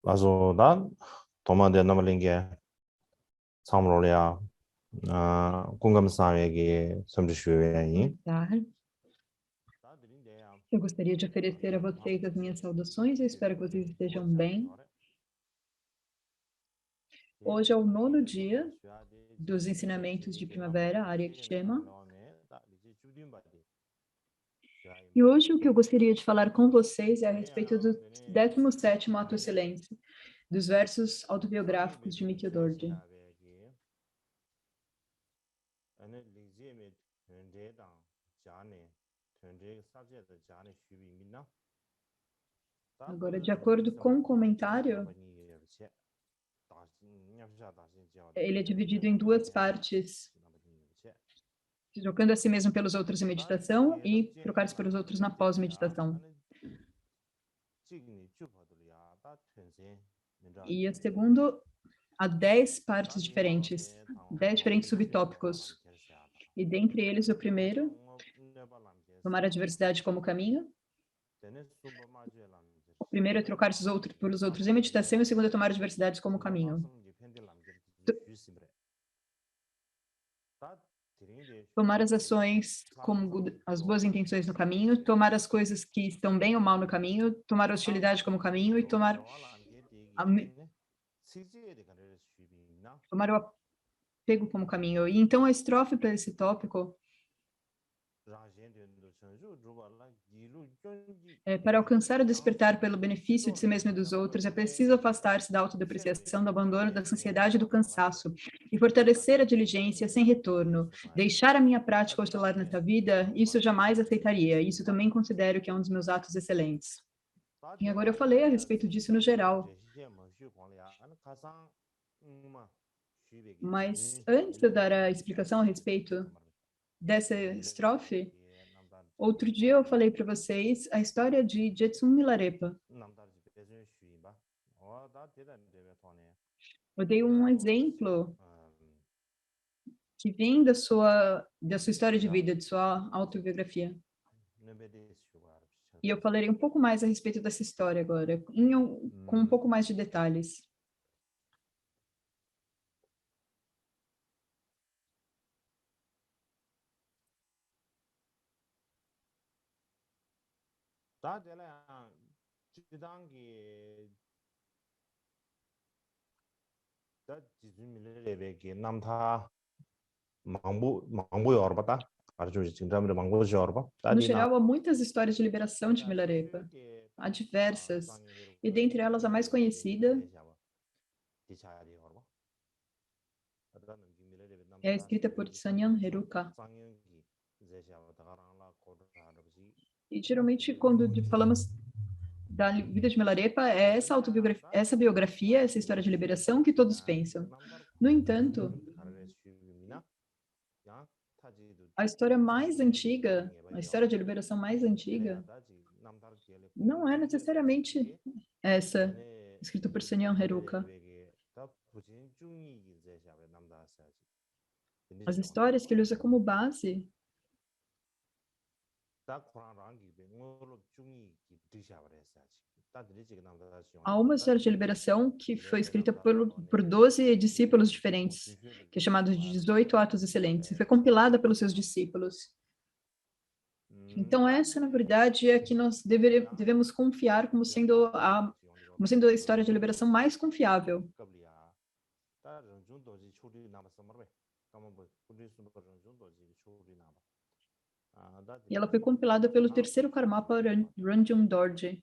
Also da 도마 데 넘을린 게 참으로야 공감사에게 섬주시오야니 Tá. Eu gostaria de oferecer a vocês as minhas saudações. Eu espero que vocês estejam bem. Hoje é o 9º dia dos ensinamentos de primavera, Arya Kshema. E hoje o que eu gostaria de falar com vocês é a respeito do 17º Ato Silêncio, dos versos autobiográficos de Mikio Dorji. Agora, de acordo com o comentário, ele é dividido em duas partes: trocando a si mesmo pelos outros em meditação e trocar-se pelos outros na pós-meditação. E a segundo, há 10 partes diferentes, 10 diferentes subtópicos. E dentre eles, o primeiro, tomar a diversidade como caminho. O primeiro é trocar-se pelos outros em meditação, e o segundo é tomar a diversidade como caminho. Tomar as ações como as boas intenções no caminho, tomar as coisas que estão bem ou mal no caminho, tomar a hostilidade como caminho e tomar o apego como caminho. E então a estrofe para esse tópico para alcançar o despertar pelo benefício de si mesmo e dos outros, é preciso afastar-se da autodepreciação, do abandono, da ansiedade e do cansaço, e fortalecer a diligência sem retorno. Deixar a minha prática hostelar nesta vida, isso eu jamais aceitaria. Isso também considero que é um dos meus atos excelentes. E agora eu falei a respeito disso no geral. Mas antes de eu dar a explicação a respeito dessa estrofe, outro dia eu falei para vocês a história de Jetsun Milarepa. Eu dei um exemplo que vem da sua história de vida, de sua autobiografia. E eu falarei um pouco mais a respeito dessa história agora, com um pouco mais de detalhes. No geral, há muitas histórias de liberação de Milarepa. Há diversas. E dentre elas, a mais conhecida é escrita por Sanyan Heruka. E geralmente, quando falamos da vida de Milarepa, é essa autobiografia, essa biografia, essa história de liberação que todos pensam. No entanto, a história mais antiga, a história de liberação mais antiga, não é necessariamente essa, escrita por Sanyan Heruka. As histórias que ele usa como base há uma história de liberação que foi escrita por 12 discípulos diferentes, que é chamada de 18 Atos Excelentes, e foi compilada pelos seus discípulos. Então, essa, na verdade, é que nós devemos confiar como sendo a história de liberação mais confiável. E ela foi compilada pelo terceiro Karmapa Ranjung Dorje.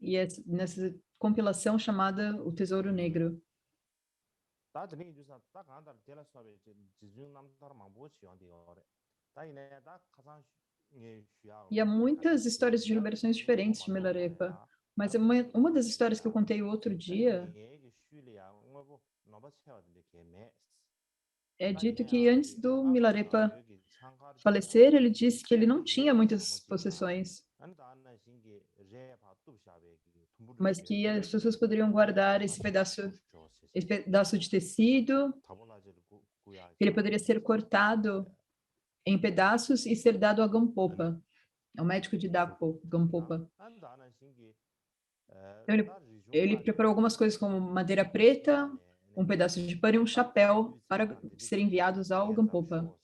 E é nessa compilação chamada O Tesouro Negro. E há muitas histórias de liberações diferentes de Milarepa. Mas uma das histórias que eu contei outro dia é dito que antes do Milarepa falecer, ele disse que ele não tinha muitas possessões, mas que as pessoas poderiam guardar esse pedaço de tecido, que ele poderia ser cortado em pedaços e ser dado a Gampopa, ao médico de Gampopa. Então, ele preparou algumas coisas como madeira preta, um pedaço de pano e um chapéu para serem enviados ao Gampopa.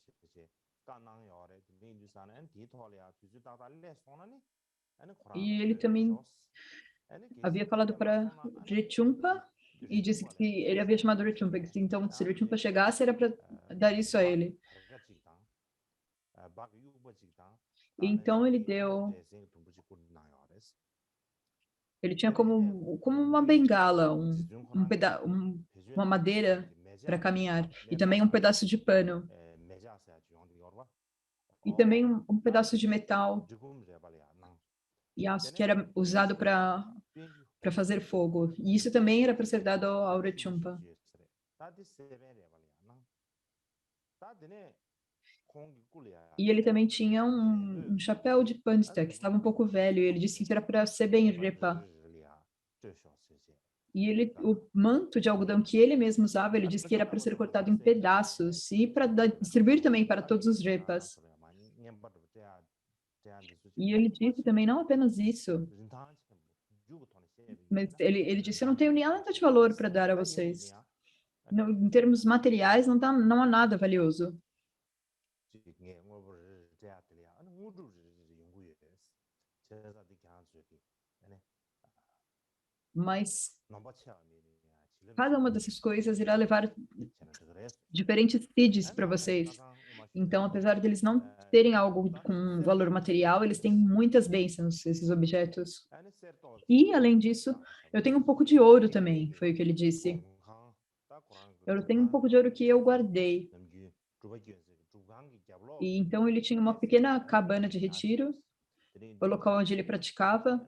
E ele também havia falado para Rechumpa e disse que ele havia chamado Rechumpa, que então se Rechumpa chegasse era para dar isso a ele. Então ele tinha como uma bengala, uma madeira para caminhar e também um pedaço de pano e também um pedaço de metal e aço que era usado para fazer fogo. E isso também era para ser dado ao Rechumpa. E ele também tinha um chapéu de pansta que estava um pouco velho. E ele disse que isso era para ser bem repa. E o manto de algodão que ele mesmo usava, ele disse que era para ser cortado em pedaços e para distribuir também para todos os repas. E ele disse também não apenas isso, mas ele disse: eu não tenho nada de valor para dar a vocês. Não, em termos materiais, não há nada valioso. Mas cada uma dessas coisas irá levar diferentes seeds para vocês. Então, apesar deles não terem algo com valor material, eles têm muitas bênçãos, esses objetos. E, além disso, eu tenho um pouco de ouro também, foi o que ele disse. Eu tenho um pouco de ouro que eu guardei. E então ele tinha uma pequena cabana de retiro, o local onde ele praticava,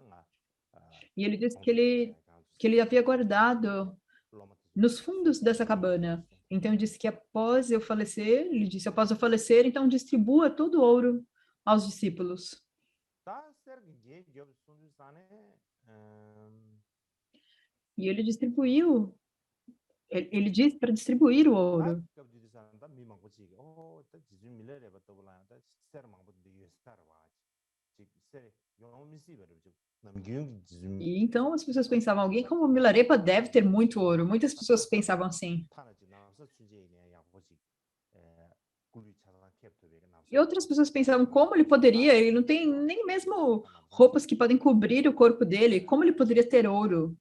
e ele disse que ele havia guardado nos fundos dessa cabana. Então, ele disse que após eu falecer, ele disse, após eu falecer, então distribua todo o ouro aos discípulos. E ele distribuiu, ele disse para distribuir o ouro. E então as pessoas pensavam, alguém como Milarepa deve ter muito ouro. Muitas pessoas pensavam assim. E outras pessoas pensavam, como ele poderia? Ele não tem nem mesmo roupas que podem cobrir o corpo dele. Como ele poderia ter ouro?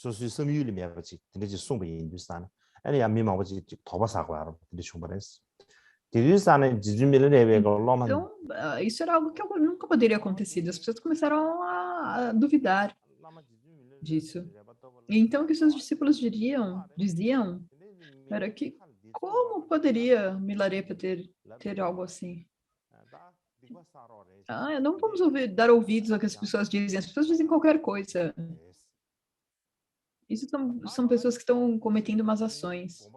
소수 섬유율이 매버지 근데 송부 인도산 아니 야 미마버지 도바사고야 근데 충분했어 디르산은 지주밀을 내외가 올라만 Então, isso era algo que nunca poderia acontecer. As pessoas começaram a duvidar disso. E então o que seus discípulos diziam, era que como poderia Milarepa ter algo assim? Não vamos dar ouvidos ao que as pessoas dizem. As pessoas dizem qualquer coisa. Isso são pessoas que estão cometendo más ações.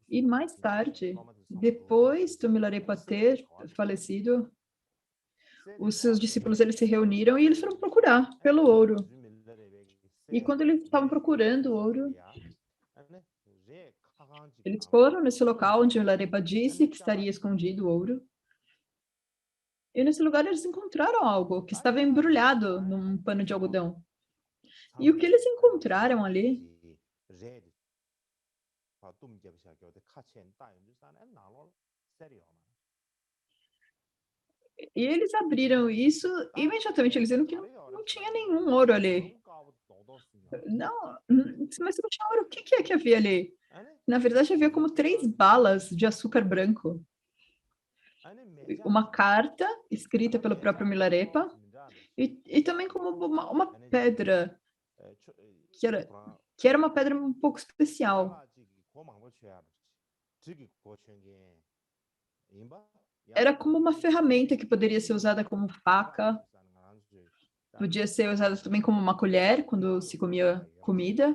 E mais tarde, depois do Milarepa ter falecido, os seus discípulos eles se reuniram e eles foram procurar pelo ouro. E quando eles estavam procurando o ouro, eles foram nesse local onde Milarepa disse que estaria escondido o ouro. E nesse lugar eles encontraram algo que estava embrulhado num pano de algodão. E o que eles encontraram ali? E eles abriram isso e imediatamente eles viram que não tinha nenhum ouro ali. Não, mas não tinha ouro. O que é que havia ali? Na verdade, havia como 3 balas de açúcar branco. Uma carta escrita pelo próprio Milarepa e também como uma pedra que era uma pedra um pouco especial. Era como uma ferramenta que poderia ser usada como faca, podia ser usada também como uma colher quando se comia comida,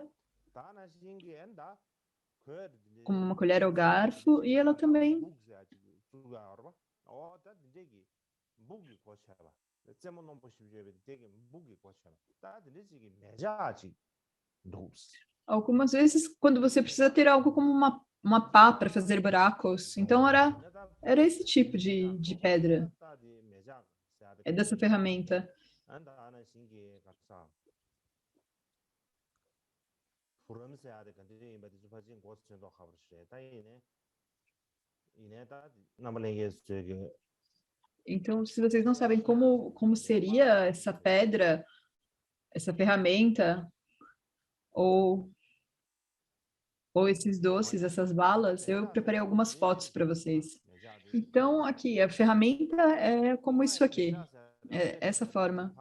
como uma colher ou garfo, e ela também doce. Algumas vezes, quando você precisa ter algo como uma pá para fazer buracos, então era esse tipo de pedra, é dessa ferramenta. Então, se vocês não sabem como seria essa pedra, essa ferramenta, ou esses doces, essas balas, eu preparei algumas fotos para vocês. Então, aqui, a ferramenta é como isso aqui, é essa forma.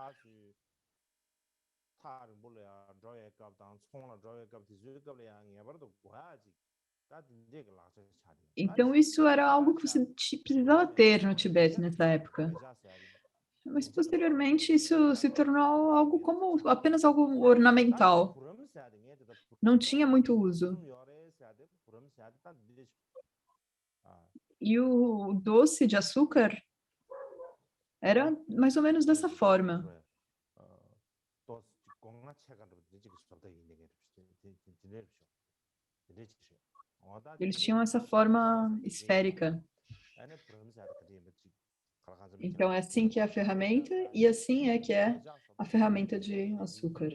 Então, isso era algo que você precisava ter no Tibete nessa época. Mas, posteriormente, isso se tornou algo como apenas algo ornamental. Não tinha muito uso. E o doce de açúcar era mais ou menos dessa forma. Eles tinham essa forma esférica. Então, é assim que é a ferramenta e assim é que é a ferramenta de açúcar.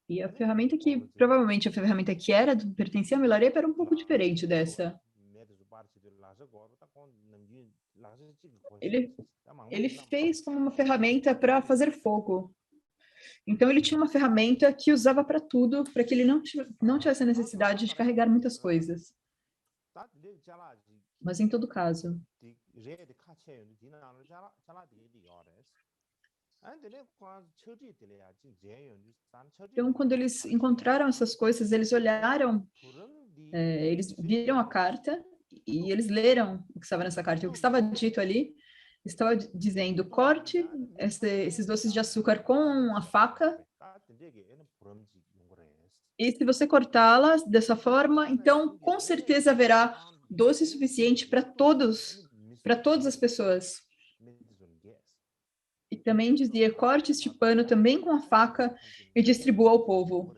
E a ferramenta que, provavelmente a ferramenta que pertencia a Milarepa era um pouco diferente dessa. Ele fez como uma ferramenta para fazer fogo. Então, ele tinha uma ferramenta que usava para tudo, para que ele não tivesse a necessidade de carregar muitas coisas. Mas, em todo caso, então, quando eles encontraram essas coisas, eles olharam, eles viram a carta e eles leram o que estava nessa carta. E o que estava dito ali estava dizendo: corte esses doces de açúcar com a faca, e se você cortá-las dessa forma, então com certeza haverá doce suficiente para todas as pessoas. E também dizia: corte este pano também com a faca e distribua ao povo.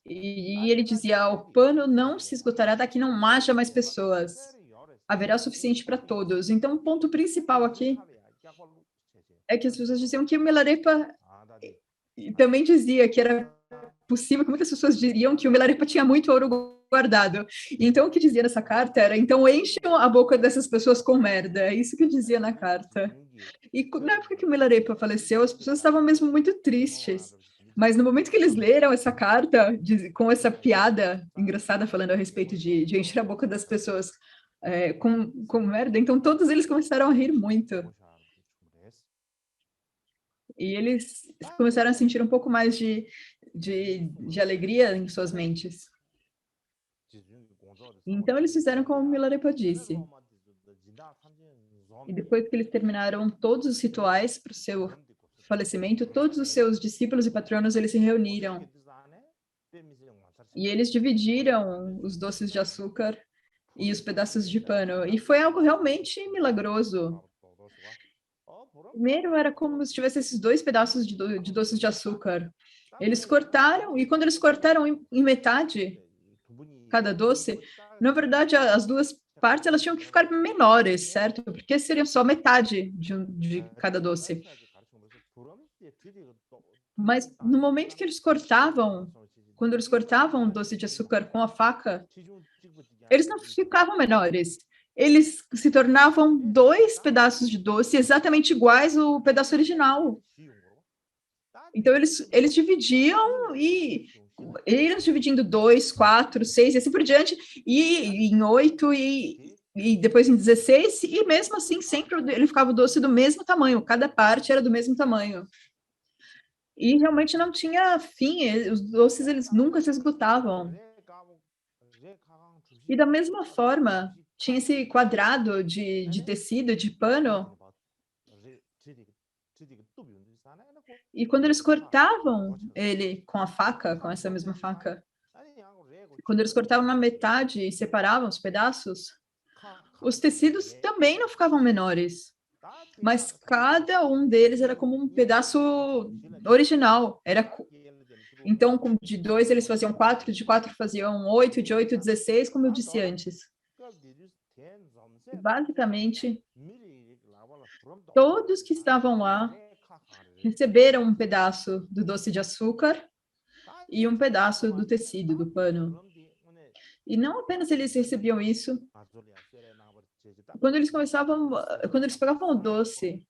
E ele dizia: o pano não se esgotará daqui não haja mais pessoas. Haverá o suficiente para todos. Então, o ponto principal aqui é que as pessoas diziam que o Milarepa também dizia que era possível, que muitas pessoas diriam que o Milarepa tinha muito ouro guardado. Então, o que dizia nessa carta era: então encham a boca dessas pessoas com merda. É isso que dizia na carta. E na época que o Milarepa faleceu, as pessoas estavam mesmo muito tristes. Mas no momento que eles leram essa carta, com essa piada engraçada falando a respeito de encher a boca das pessoas com merda, então todos eles começaram a rir muito. E eles começaram a sentir um pouco mais de alegria em suas mentes. Então eles fizeram como o Milarepa disse. E depois que eles terminaram todos os rituais para o seu falecimento, todos os seus discípulos e patronos, eles se reuniram. E eles dividiram os doces de açúcar e os pedaços de pano. E foi algo realmente milagroso. Primeiro era como se tivesse esses dois pedaços de doces de açúcar. Eles cortaram, e quando eles cortaram em metade cada doce, na verdade, as duas partes elas tinham que ficar menores, certo? Porque seria só metade de cada doce. Mas no momento que eles cortavam, quando eles cortavam o doce de açúcar com a faca, eles não ficavam menores. Eles se tornavam dois pedaços de doce exatamente iguais ao pedaço original. Então, eles dividiam e eles dividindo 2, 4, 6 e assim por diante, e em 8 e depois em 16, e mesmo assim sempre ele ficava o doce do mesmo tamanho, cada parte era do mesmo tamanho. E realmente não tinha fim, os doces eles nunca se esgotavam. E da mesma forma, tinha esse quadrado de tecido, de pano, e quando eles cortavam ele com a faca, com essa mesma faca, quando eles cortavam na metade e separavam os pedaços, Os tecidos também não ficavam menores, mas cada um deles era como um pedaço original. Então, de 2 eles faziam 4, de 4 faziam 8, de 8, 16, como eu disse antes. E, basicamente, todos que estavam lá receberam um pedaço do doce de açúcar e um pedaço do tecido, do pano. E não apenas eles recebiam isso, quando eles pegavam o doce,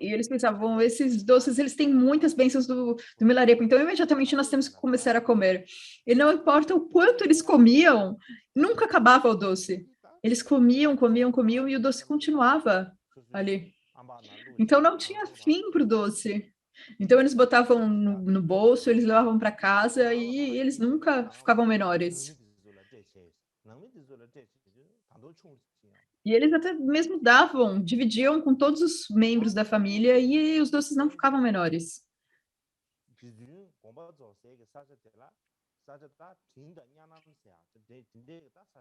e eles pensavam, esses doces, eles têm muitas bênçãos do Milarepa, então imediatamente nós temos que começar a comer. E não importa o quanto eles comiam, nunca acabava o doce. Eles comiam, comiam, comiam, e o doce continuava ali. Então não tinha fim para o doce. Então eles botavam no bolso, eles levavam para casa e eles nunca ficavam menores. E eles até mesmo dividiam com todos os membros da família e os doces não ficavam menores.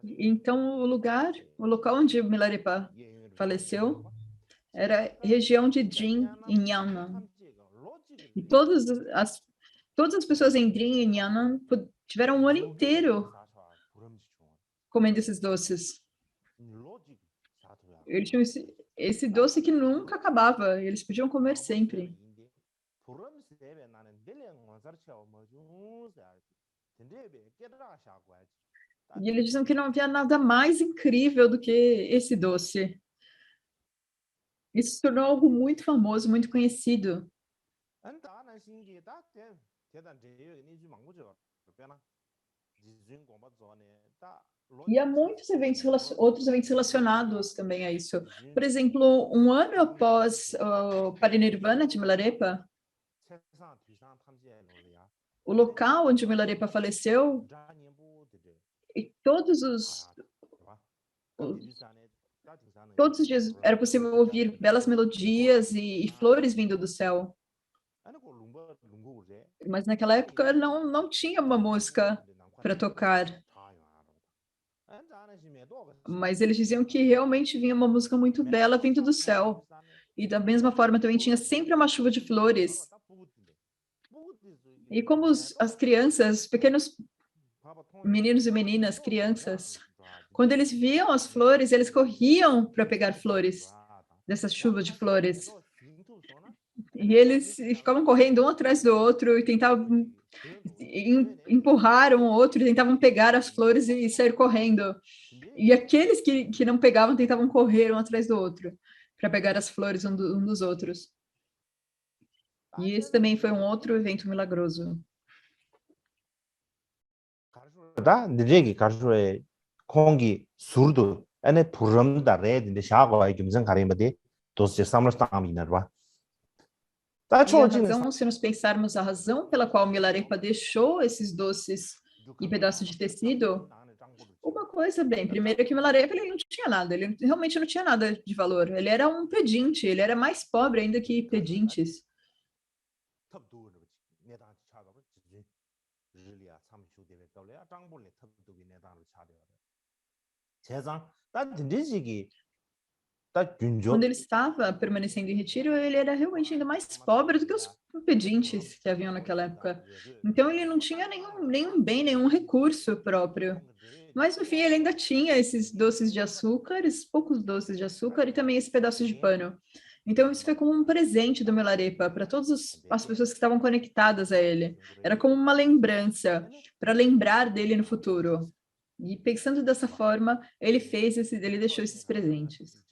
Então o local onde o Milarepa faleceu era a região de Drin, em Yannan. E todas as pessoas em Drin e Yannan tiveram um ano inteiro comendo esses doces. Eles tinham esse doce que nunca acabava, e eles podiam comer sempre. E eles diziam que não havia nada mais incrível do que esse doce. Isso se tornou algo muito famoso, muito conhecido. E há muitos outros eventos relacionados também a isso. Por exemplo, um ano após o Parinirvana de Milarepa, o local onde o Milarepa faleceu, e todos os dias era possível ouvir belas melodias e flores vindo do céu. Mas naquela época não tinha uma música para tocar. Mas eles diziam que realmente vinha uma música muito bela vindo do céu. E da mesma forma também tinha sempre uma chuva de flores. E como as crianças, pequenos meninos e meninas, crianças, quando eles viam as flores, eles corriam para pegar flores, dessa chuva de flores. E eles ficavam correndo um atrás do outro e tentavam empurrar um outro, tentavam pegar as flores e sair correndo. E aqueles que não pegavam tentavam correr um atrás do outro para pegar as flores um dos outros. E esse também foi um outro evento milagroso. Niregi karshuwe kongi surdu ane puramda redinde shagwa gyumzang karimade dosje samlas taminarwa. Se nós pensarmos a razão pela qual Milarepa deixou esses doces e pedaços de tecido, uma coisa bem, primeiro que Milarepa ele não tinha nada, ele realmente não tinha nada de valor, ele era um pedinte, ele era mais pobre ainda que pedintes. Quando ele estava permanecendo em retiro, ele era realmente ainda mais pobre do que os pedintes que haviam naquela época. Então ele não tinha nenhum bem, nenhum recurso próprio. Mas no fim ele ainda tinha esses doces de açúcar, esses poucos doces de açúcar e também esse pedaço de pano. Então isso foi como um presente do Milarepa para todas as pessoas que estavam conectadas a ele. Era como uma lembrança para lembrar dele no futuro. E pensando dessa forma, ele deixou esses presentes.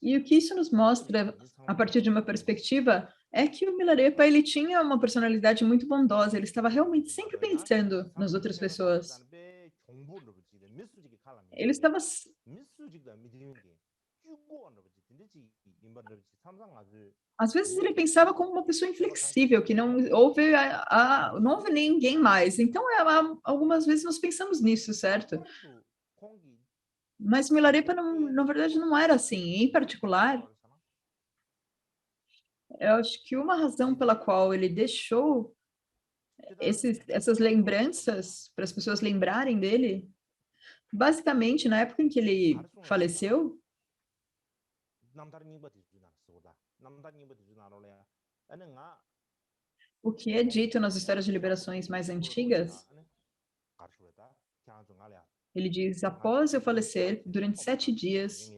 E o que isso nos mostra, a partir de uma perspectiva, é que o Milarepa ele tinha uma personalidade muito bondosa, ele estava realmente sempre pensando nas outras pessoas. Ele estava... Às vezes ele pensava como uma pessoa inflexível, que não houve ninguém mais. Então, algumas vezes nós pensamos nisso, certo? Mas Milarepa, na verdade, não era assim. Em particular, eu acho que uma razão pela qual ele deixou essas lembranças, para as pessoas lembrarem dele, basicamente, na época em que ele faleceu, o que é dito nas histórias de liberações mais antigas, ele diz, após eu falecer, durante 7 dias,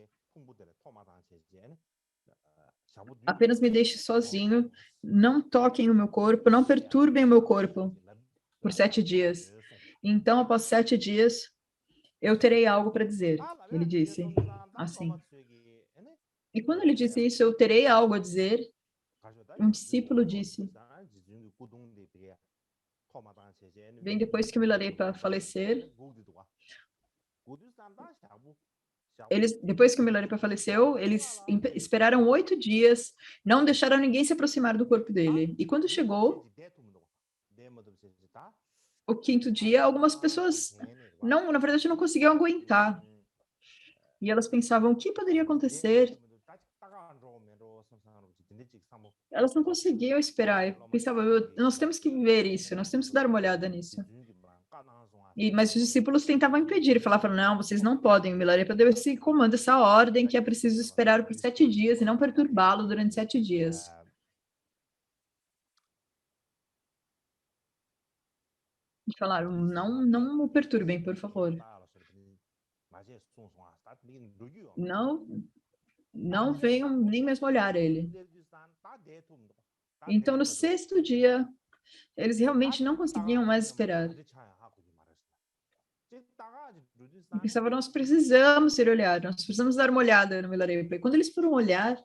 apenas me deixe sozinho, não toquem o meu corpo, não perturbem o meu corpo por 7 dias. Então, após 7 dias, eu terei algo para dizer, ele disse, assim. E quando ele disse isso, eu terei algo a dizer, um discípulo disse, bem depois que Milarepa falecer, depois que o Milarepa faleceu, eles esperaram 8 dias, não deixaram ninguém se aproximar do corpo dele. E quando chegou o 5º dia, algumas pessoas, não, na verdade, não conseguiam aguentar. E elas pensavam, o que poderia acontecer? Elas não conseguiam esperar. Eu pensava, nós temos que viver isso, nós temos que dar uma olhada nisso. Mas os discípulos tentavam impedir, falavam, não, vocês não podem, o Milarepa deu esse comando, essa ordem, que é preciso esperar por 7 dias e não perturbá-lo durante 7 dias. E falaram, não o perturbem, por favor. Não venham nem mesmo olhar ele. Então, no 6º dia, eles realmente não conseguiam mais esperar. E pensavam, nós precisamos ir olhar, nós precisamos dar uma olhada no Milarepa. E quando eles foram olhar,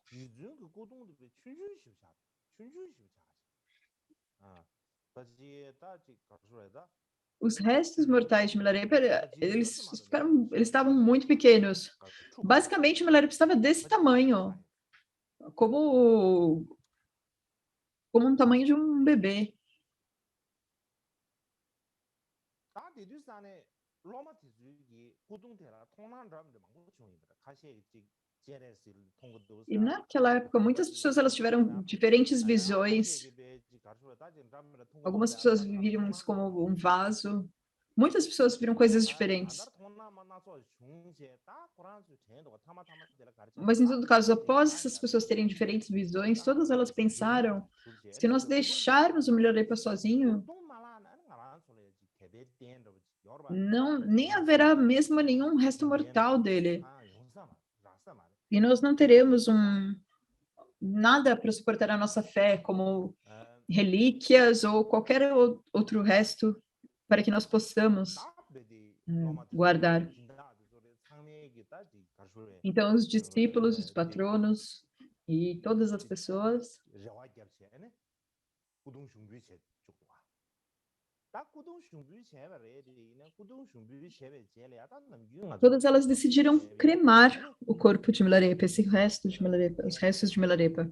os restos mortais de Milarepa, eles estavam muito pequenos. Basicamente, o Milarepa estava desse tamanho, como um tamanho de um bebê. E naquela época, muitas pessoas elas tiveram diferentes visões. Algumas pessoas viram isso como um vaso. Muitas pessoas viram coisas diferentes. Mas, em todo caso, após essas pessoas terem diferentes visões, todas elas pensaram, se nós deixarmos o Milarepa sozinho, nem haverá mesmo nenhum resto mortal dele. E nós não teremos nada para suportar a nossa fé, como relíquias ou qualquer outro resto para que nós possamos guardar. Então, os discípulos, os patronos e todas as pessoas todas elas decidiram cremar o corpo de Milarepa, esse resto de Milarepa, os restos de Milarepa.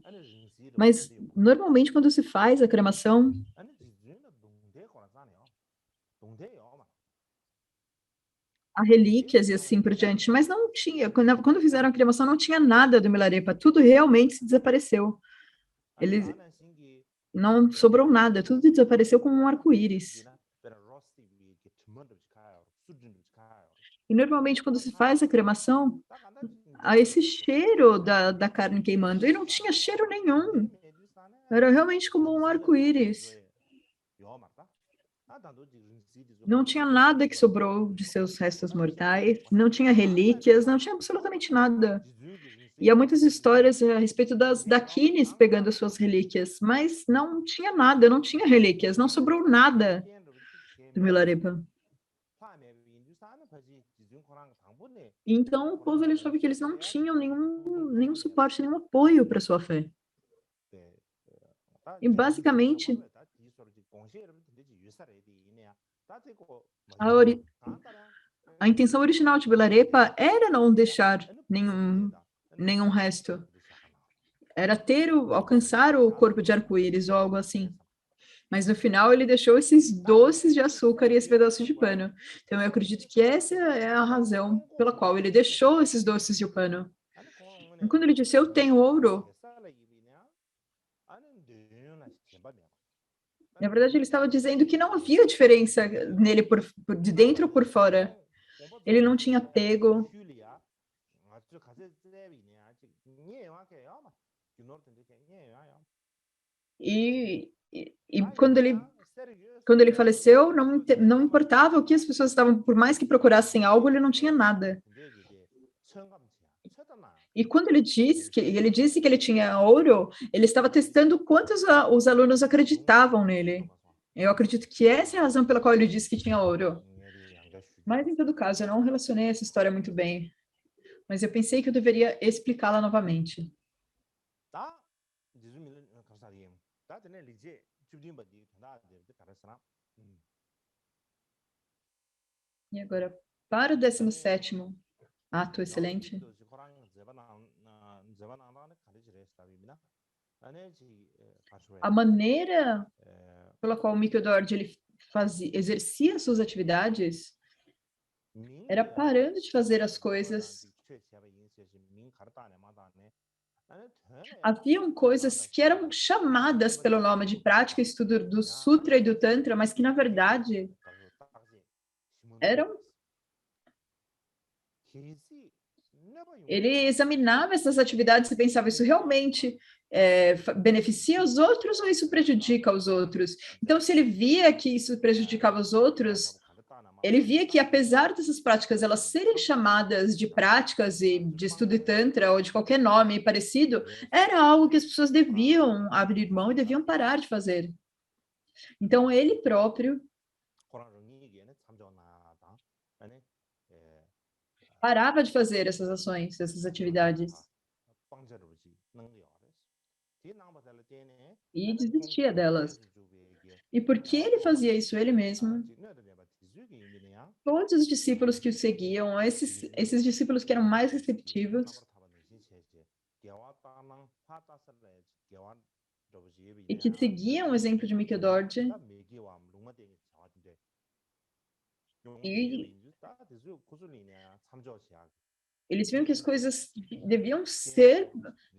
Mas, normalmente, quando se faz a cremação, há relíquias e assim por diante, mas não tinha, quando fizeram a cremação, não tinha nada do Milarepa, tudo realmente se desapareceu. Não sobrou nada, tudo desapareceu como um arco-íris. E normalmente, quando se faz a cremação, há esse cheiro da carne queimando, e não tinha cheiro nenhum. Era realmente como um arco-íris. Não tinha nada que sobrou de seus restos mortais, não tinha relíquias, não tinha absolutamente nada. E há muitas histórias a respeito das Dakinis pegando suas relíquias, mas não tinha nada, não tinha relíquias, não sobrou nada do Milarepa. Então, o povo ele soube que eles não tinham nenhum suporte, nenhum apoio para sua fé. E, basicamente, a intenção original de Milarepa era não deixar nenhum resto. Era alcançar o corpo de arco-íris ou algo assim. Mas no final ele deixou esses doces de açúcar e esse pedaço de pano. Então eu acredito que essa é a razão pela qual ele deixou esses doces de pano. E quando ele disse, eu tenho ouro, Na verdade, ele estava dizendo que não havia diferença nele de dentro ou por fora. Ele não tinha apego. E quando ele faleceu, não importava o que as pessoas estavam, por mais que procurassem algo, ele não tinha nada. E quando ele disse que ele tinha ouro, ele estava testando quantos os alunos acreditavam nele. Eu acredito que essa é a razão pela qual ele disse que tinha ouro. Mas, em todo caso, eu não relacionei essa história muito bem. Mas eu pensei que eu deveria explicá-la novamente. E agora, para o 17º ato excelente, a maneira pela qual o Mikkel-Dort ele exercia suas atividades era parando de fazer as coisas. Haviam coisas que eram chamadas pelo nome de prática e estudo do Sutra e do Tantra, mas que, na verdade, eram... Ele examinava essas atividades e pensava, isso realmente beneficia os outros ou isso prejudica os outros? Então, se ele via que isso prejudicava os outros, ele via que, apesar dessas práticas elas serem chamadas de práticas e de estudo de Tantra ou de qualquer nome parecido, era algo que as pessoas deviam abrir mão e deviam parar de fazer. Então, ele próprio parava de fazer essas ações, essas atividades, e desistia delas. E porque ele fazia isso ele mesmo, todos os discípulos que o seguiam, esses discípulos que eram mais receptivos e que seguiam o exemplo de Mikkel-Dort, e eles viam que as coisas deviam ser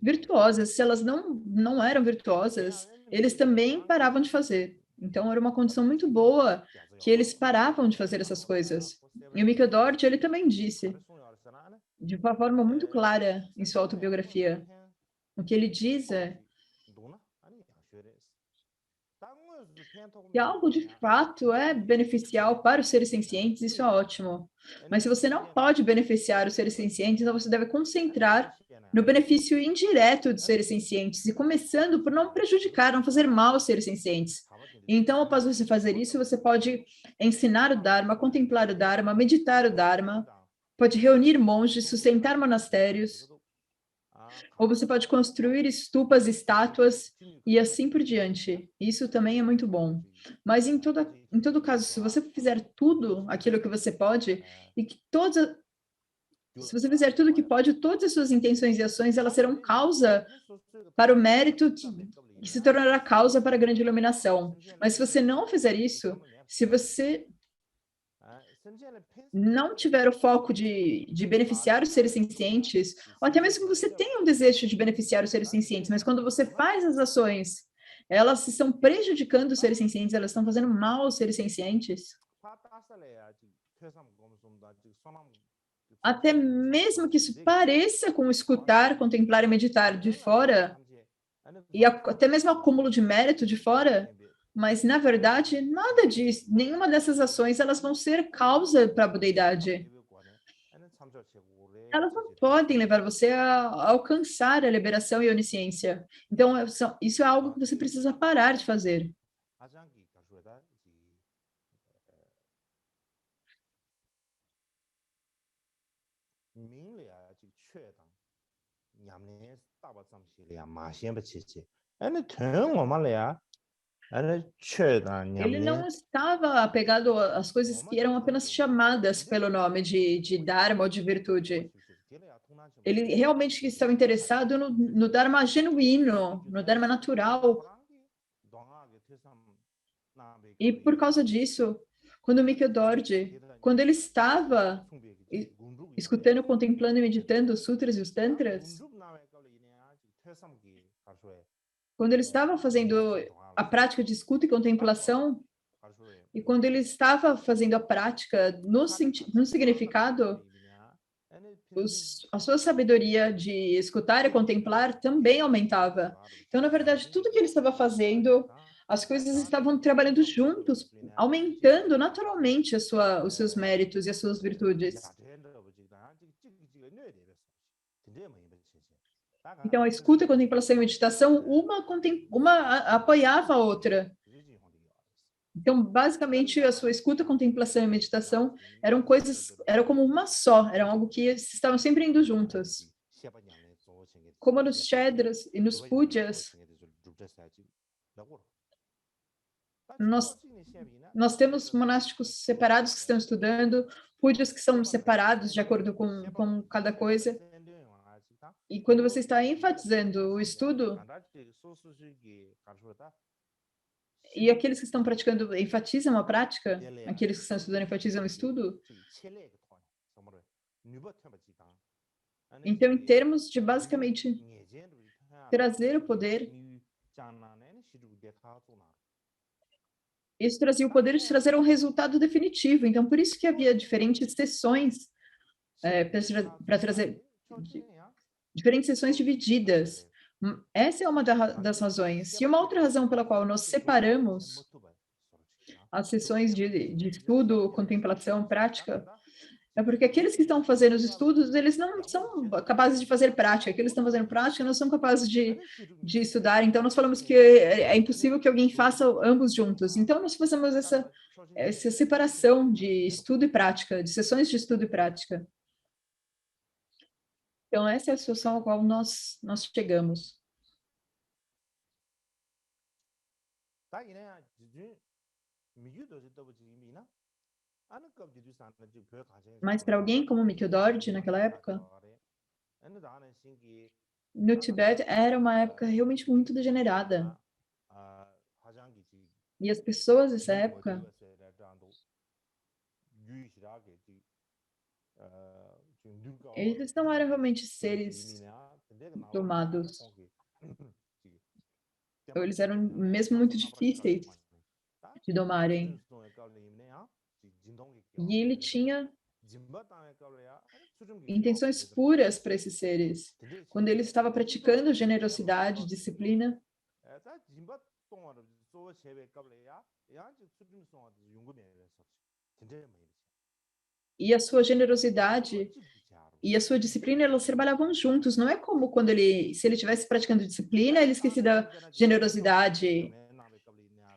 virtuosas. Se elas não eram virtuosas, eles também paravam de fazer. Então, era uma condição muito boa que eles paravam de fazer essas coisas. E o Mikkel-Dort, ele também disse, de uma forma muito clara em sua autobiografia, o que ele diz é que algo de fato é beneficial para os seres sencientes, isso é ótimo. Mas se você não pode beneficiar os seres sencientes, então você deve concentrar no benefício indireto dos seres sencientes, e começando por não prejudicar, não fazer mal aos seres sencientes. Então, após você fazer isso, você pode ensinar o Dharma, contemplar o Dharma, meditar o Dharma, pode reunir monges, sustentar monastérios, ou você pode construir estupas, estátuas e assim por diante. Isso também é muito bom. Mas em todo caso, se você fizer tudo aquilo que você pode, e que se você fizer tudo o que pode, todas as suas intenções e ações, elas serão causa para o mérito que se tornará causa para a grande iluminação. Mas se você não fizer isso, se você não tiver o foco de beneficiar os seres sencientes, ou até mesmo que você tenha um desejo de beneficiar os seres sencientes, mas quando você faz as ações, elas estão prejudicando os seres sencientes, elas estão fazendo mal aos seres sencientes, até mesmo que isso pareça com escutar, contemplar e meditar de fora, e até mesmo acúmulo de mérito de fora, mas na verdade nada disso, nenhuma dessas ações elas vão ser causa para a budeidade. Elas não podem levar você a alcançar a liberação e a onisciência. Então, isso é algo que você precisa parar de fazer. Ele não estava apegado às coisas que eram apenas chamadas pelo nome de Dharma ou de virtude. Ele realmente estava interessado no Dharma genuíno, no Dharma natural. E por causa disso, quando Mikkel-Dort, quando ele estava escutando, contemplando e meditando os sutras e os tantras, Quando ele estava fazendo a prática de escuta e contemplação, e quando ele estava fazendo a prática no significado, a sua sabedoria de escutar e contemplar também aumentava. Então, na verdade, tudo que ele estava fazendo, as coisas estavam trabalhando juntos, aumentando naturalmente os seus méritos e as suas virtudes. Então, a escuta, a contemplação e a meditação, apoiava a outra. Então, basicamente, a sua escuta, contemplação e meditação eram como uma só, eram algo que estavam sempre indo juntas. Como nos Shedras e nos Pujas, nós temos monásticos separados que estão estudando, Pujas que são separados de acordo com cada coisa. E quando você está enfatizando o estudo, e aqueles que estão praticando enfatizam a prática, aqueles que estão estudando enfatizam o estudo, então, em termos de basicamente trazer o poder, isso trazia o poder de trazer um resultado definitivo. Então, por isso que havia diferentes sessões para trazer diferentes sessões divididas. Essa é uma das razões. E uma outra razão pela qual nós separamos as sessões de estudo, contemplação, prática, é porque aqueles que estão fazendo os estudos, eles não são capazes de fazer prática. Aqueles que estão fazendo prática não são capazes de estudar. Então, nós falamos que é impossível que alguém faça ambos juntos. Então, nós fazemos essa separação de estudo e prática, de sessões de estudo e prática. Então, essa é a situação a qual nós chegamos. Mas para alguém como Mikhail Dorji, naquela época, no Tibete era uma época realmente muito degenerada. E as pessoas dessa época, eles não eram realmente seres domados. Então, eles eram mesmo muito difíceis de domarem. E ele tinha intenções puras para esses seres. Quando ele estava praticando generosidade, disciplina, e a sua generosidade e a sua disciplina, elas trabalhavam juntos. Não é como quando se ele estivesse praticando disciplina, ele esquecia da generosidade.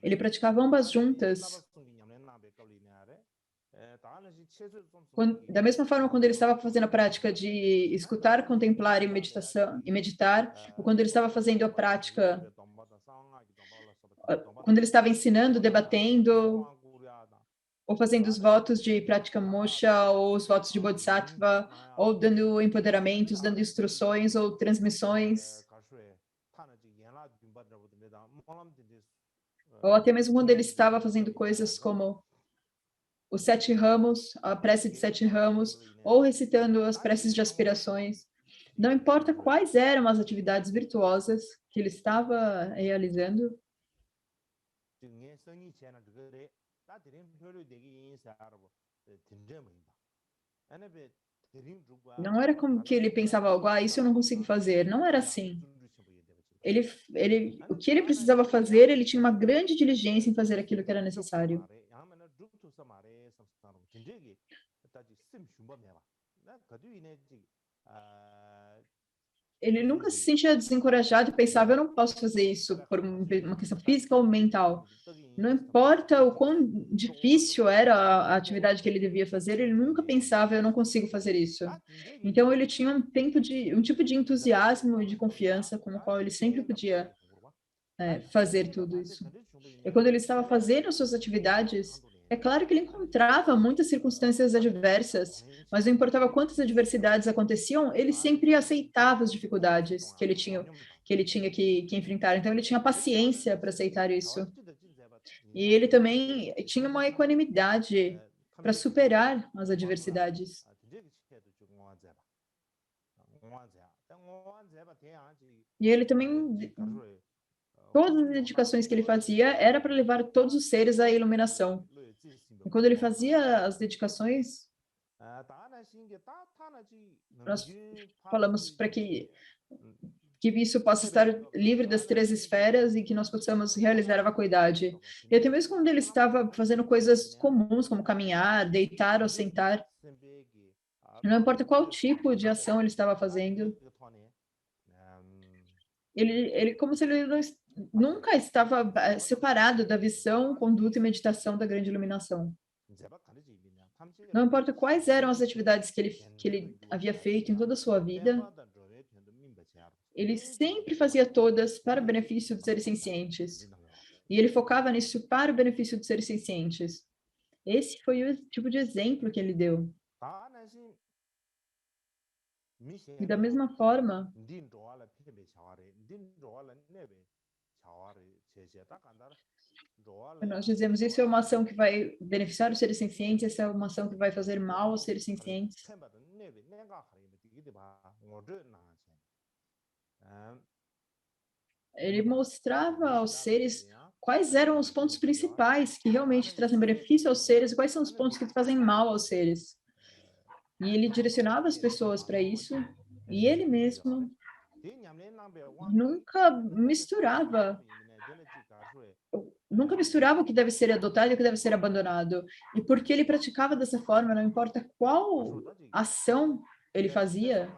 Ele praticava ambas juntas. Da mesma forma, quando ele estava fazendo a prática de escutar, contemplar e meditar, ou quando ele estava fazendo a prática, quando ele estava ensinando, debatendo, ou fazendo os votos de prática moksha, ou os votos de bodhisattva, ou dando empoderamentos, dando instruções ou transmissões, ou até mesmo quando ele estava fazendo coisas como os 7 ramos, a prece de 7 ramos, ou recitando as preces de aspirações. Não importa quais eram as atividades virtuosas que ele estava realizando, não era como que ele pensava algo, isso eu não consigo fazer. Não era assim. O que ele precisava fazer, ele tinha uma grande diligência em fazer aquilo que era necessário. Ele nunca se sentia desencorajado e pensava, eu não posso fazer isso por uma questão física ou mental. Não importa o quão difícil era a atividade que ele devia fazer, ele nunca pensava, eu não consigo fazer isso. Então, ele tinha um tipo de entusiasmo e de confiança com o qual ele sempre podia fazer tudo isso. E quando ele estava fazendo suas atividades, é claro que ele encontrava muitas circunstâncias adversas, mas não importava quantas adversidades aconteciam, ele sempre aceitava as dificuldades que ele tinha que enfrentar. Então, ele tinha paciência para aceitar isso. E ele também tinha uma equanimidade para superar as adversidades. E ele também Todas as dedicações que ele fazia era para levar todos os seres à iluminação. E quando ele fazia as dedicações, nós falamos para que isso possa estar livre das três esferas e que nós possamos realizar a vacuidade. E até mesmo quando ele estava fazendo coisas comuns, como caminhar, deitar ou sentar, não importa qual tipo de ação ele estava fazendo, ele como se ele nunca estava separado da visão, conduta e meditação da grande iluminação. Não importa quais eram as atividades que ele havia feito em toda a sua vida, ele sempre fazia todas para o benefício dos seres sencientes. E ele focava nisso para o benefício dos seres sencientes. Esse foi o tipo de exemplo que ele deu. E da mesma forma, nós dizemos isso é uma ação que vai beneficiar os seres sencientes, essa é uma ação que vai fazer mal aos seres sencientes. Ele mostrava aos seres quais eram os pontos principais que realmente trazem benefício aos seres e quais são os pontos que fazem mal aos seres. E ele direcionava as pessoas para isso, e ele mesmo nunca misturava o que deve ser adotado e o que deve ser abandonado. E porque ele praticava dessa forma, não importa qual ação ele fazia,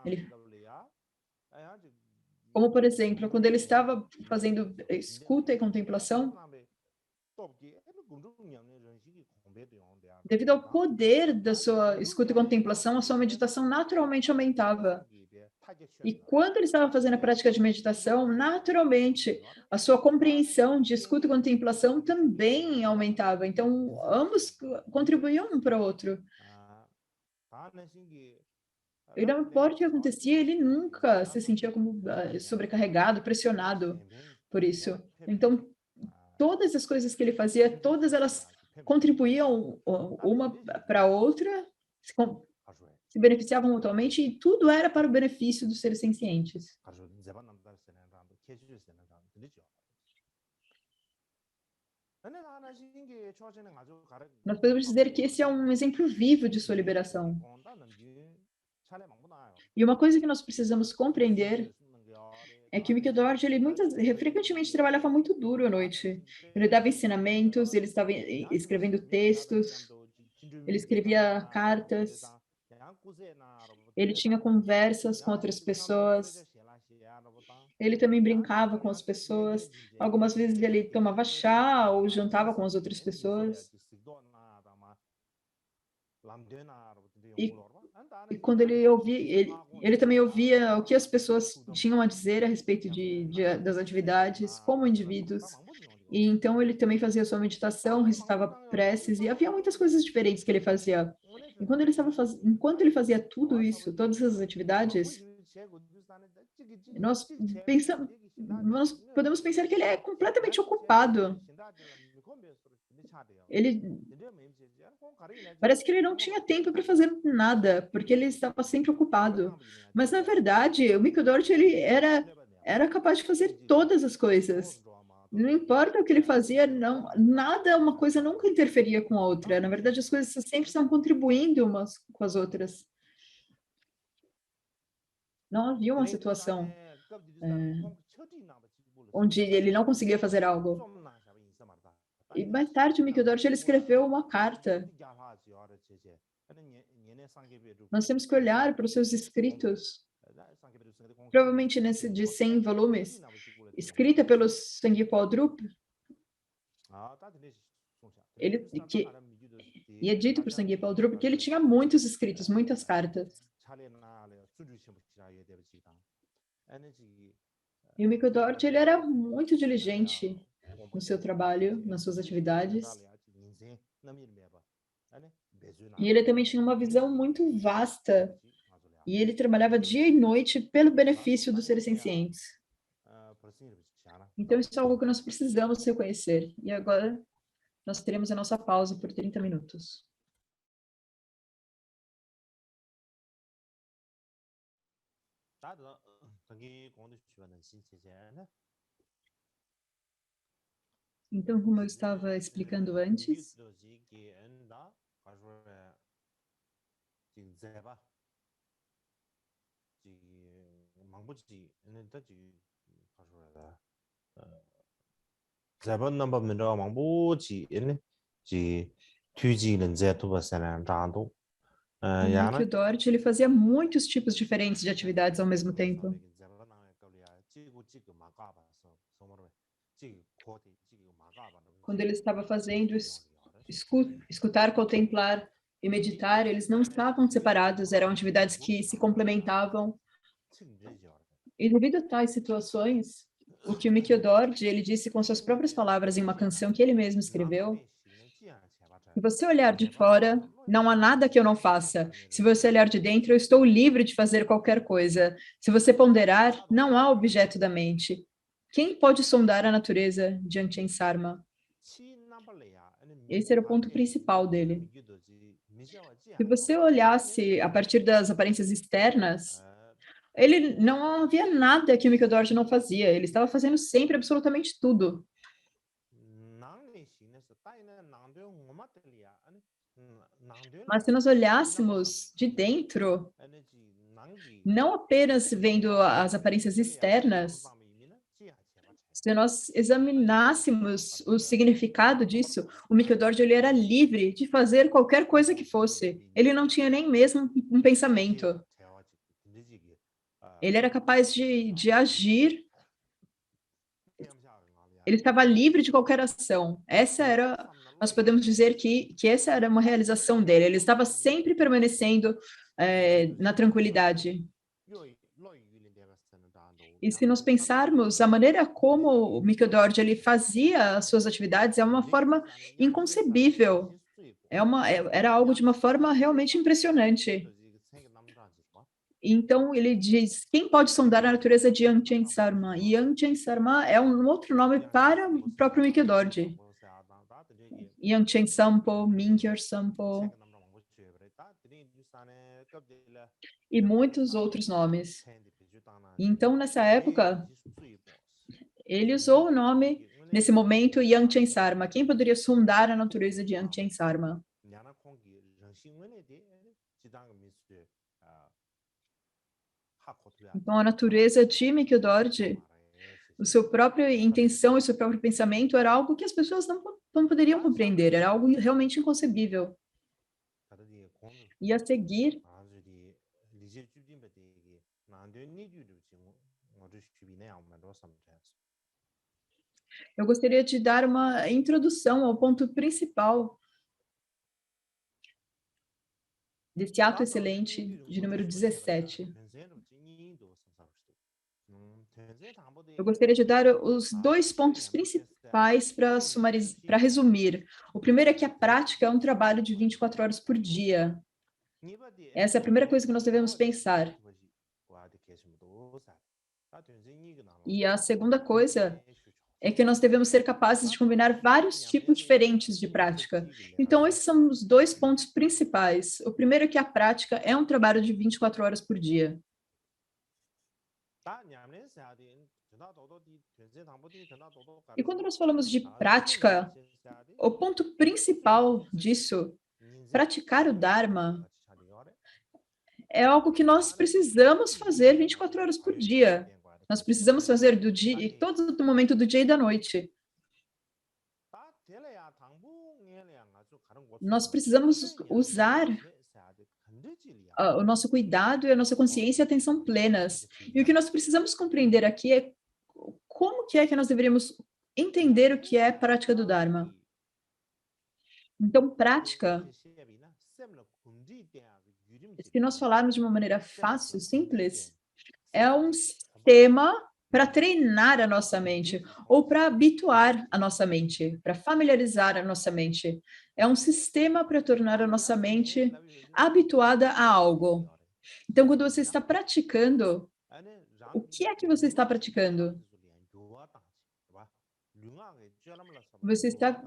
como por exemplo, quando ele estava fazendo escuta e contemplação, devido ao poder da sua escuta e contemplação, a sua meditação naturalmente aumentava. E quando ele estava fazendo a prática de meditação, naturalmente, a sua compreensão de escuta e contemplação também aumentava. Então, ambos contribuíam um para o outro. E não importa o que acontecia, ele nunca se sentia como sobrecarregado, pressionado por isso. Então, todas as coisas que ele fazia, todas elas contribuíam uma para a outra, se beneficiavam mutuamente e tudo era para o benefício dos seres sencientes. Nós podemos dizer que esse é um exemplo vivo de sua liberação. E uma coisa que nós precisamos compreender é que o Mikidort, ele frequentemente trabalhava muito duro à noite. Ele dava ensinamentos, ele estava escrevendo textos, ele escrevia cartas, ele tinha conversas com outras pessoas, ele também brincava com as pessoas. Algumas vezes ele tomava chá ou jantava com as outras pessoas. E, e quando ele ouvia, ele também ouvia o que as pessoas tinham a dizer a respeito das atividades como indivíduos. E então ele também fazia sua meditação, recitava preces, e havia muitas coisas diferentes que ele fazia. E quando enquanto ele fazia tudo isso, todas essas atividades, nós nós podemos pensar que ele é completamente ocupado. Ele parece que ele não tinha tempo para fazer nada, porque ele estava sempre ocupado. Mas na verdade, o Mikudort ele era capaz de fazer todas as coisas. Não importa o que ele fazia, não, nada, uma coisa nunca interferia com a outra. Na verdade, as coisas sempre estão contribuindo umas com as outras. Não havia uma situação onde ele não conseguia fazer algo. E mais tarde, o Mikudort ele escreveu uma carta. Nós temos que olhar para os seus escritos, provavelmente nesse de 100 volumes, escrita pelo Sangyip Aldrup, e é dito por Sangyip Aldrup que ele tinha muitos escritos, muitas cartas. E o Mikudort ele era muito diligente no seu trabalho, nas suas atividades. E ele também tinha uma visão muito vasta. E ele trabalhava dia e noite pelo benefício dos seres sencientes. Então, isso é algo que nós precisamos reconhecer. E agora, nós teremos a nossa pausa por 30 minutos. Então, como eu estava explicando antes, o Mikio-Dort, ele fazia muitos tipos diferentes de atividades ao mesmo tempo. Quando ele estava fazendo escutar, contemplar e meditar, eles não estavam separados, eram atividades que se complementavam. E devido a tais situações, o que o Mikio-Dort, ele disse com suas próprias palavras em uma canção que ele mesmo escreveu: se você olhar de fora, não há nada que eu não faça. Se você olhar de dentro, eu estou livre de fazer qualquer coisa. Se você ponderar, não há objeto da mente. Quem pode sondar a natureza de Ajahn Sarma? Esse era o ponto principal dele. Se você olhasse a partir das aparências externas, ele não havia nada que o Mikio-Dort não fazia. Ele estava fazendo sempre absolutamente tudo. Mas se nós olhássemos de dentro, não apenas vendo as aparências externas, se nós examinássemos o significado disso, o Mikio-Dort, ele era livre de fazer qualquer coisa que fosse. Ele não tinha nem mesmo um pensamento. Ele era capaz de agir. Ele estava livre de qualquer ação. Nós podemos dizer que essa era uma realização dele. Ele estava sempre permanecendo na tranquilidade. E se nós pensarmos, a maneira como o Mikio-Dort ele fazia as suas atividades é uma forma inconcebível. Era algo de uma forma realmente impressionante. Então, ele diz, quem pode sondar a natureza de Ajahn Sarma? E Ajahn Sarma é um outro nome para o próprio Mikio-Dort. Ajahn Sampo, Mingyur Sampo e muitos outros nomes. Então, nessa época, ele usou o nome, nesse momento, Ajahn Sarma. Quem poderia sondar a natureza de Ajahn Sarma? Então, a natureza de Mikio-Dort, a sua própria intenção e seu próprio pensamento era algo que as pessoas não poderiam compreender, era algo realmente inconcebível. E a seguir, eu gostaria de dar uma introdução ao ponto principal desse ato excelente de número 17. Eu gostaria de dar os 2 pontos principais para resumir. O primeiro é que a prática é um trabalho de 24 horas por dia. Essa é a primeira coisa que nós devemos pensar. E a segunda coisa é que nós devemos ser capazes de combinar vários tipos diferentes de prática. Então, esses são os 2 pontos principais. O primeiro é que a prática é um trabalho de 24 horas por dia. E quando nós falamos de prática, o ponto principal disso, praticar o Dharma, é algo que nós precisamos fazer 24 horas por dia. Nós precisamos fazer todo momento do dia e da noite. Nós precisamos usar o nosso cuidado e a nossa consciência e atenção plenas. E o que nós precisamos compreender aqui é como que é que nós deveríamos entender o que é prática do Dharma. Então, prática, se nós falarmos de uma maneira fácil, simples, é um sistema para treinar a nossa mente, ou para habituar a nossa mente, para familiarizar a nossa mente. É um sistema para tornar a nossa mente habituada a algo. Então, quando você está praticando, o que é que você está praticando? Você está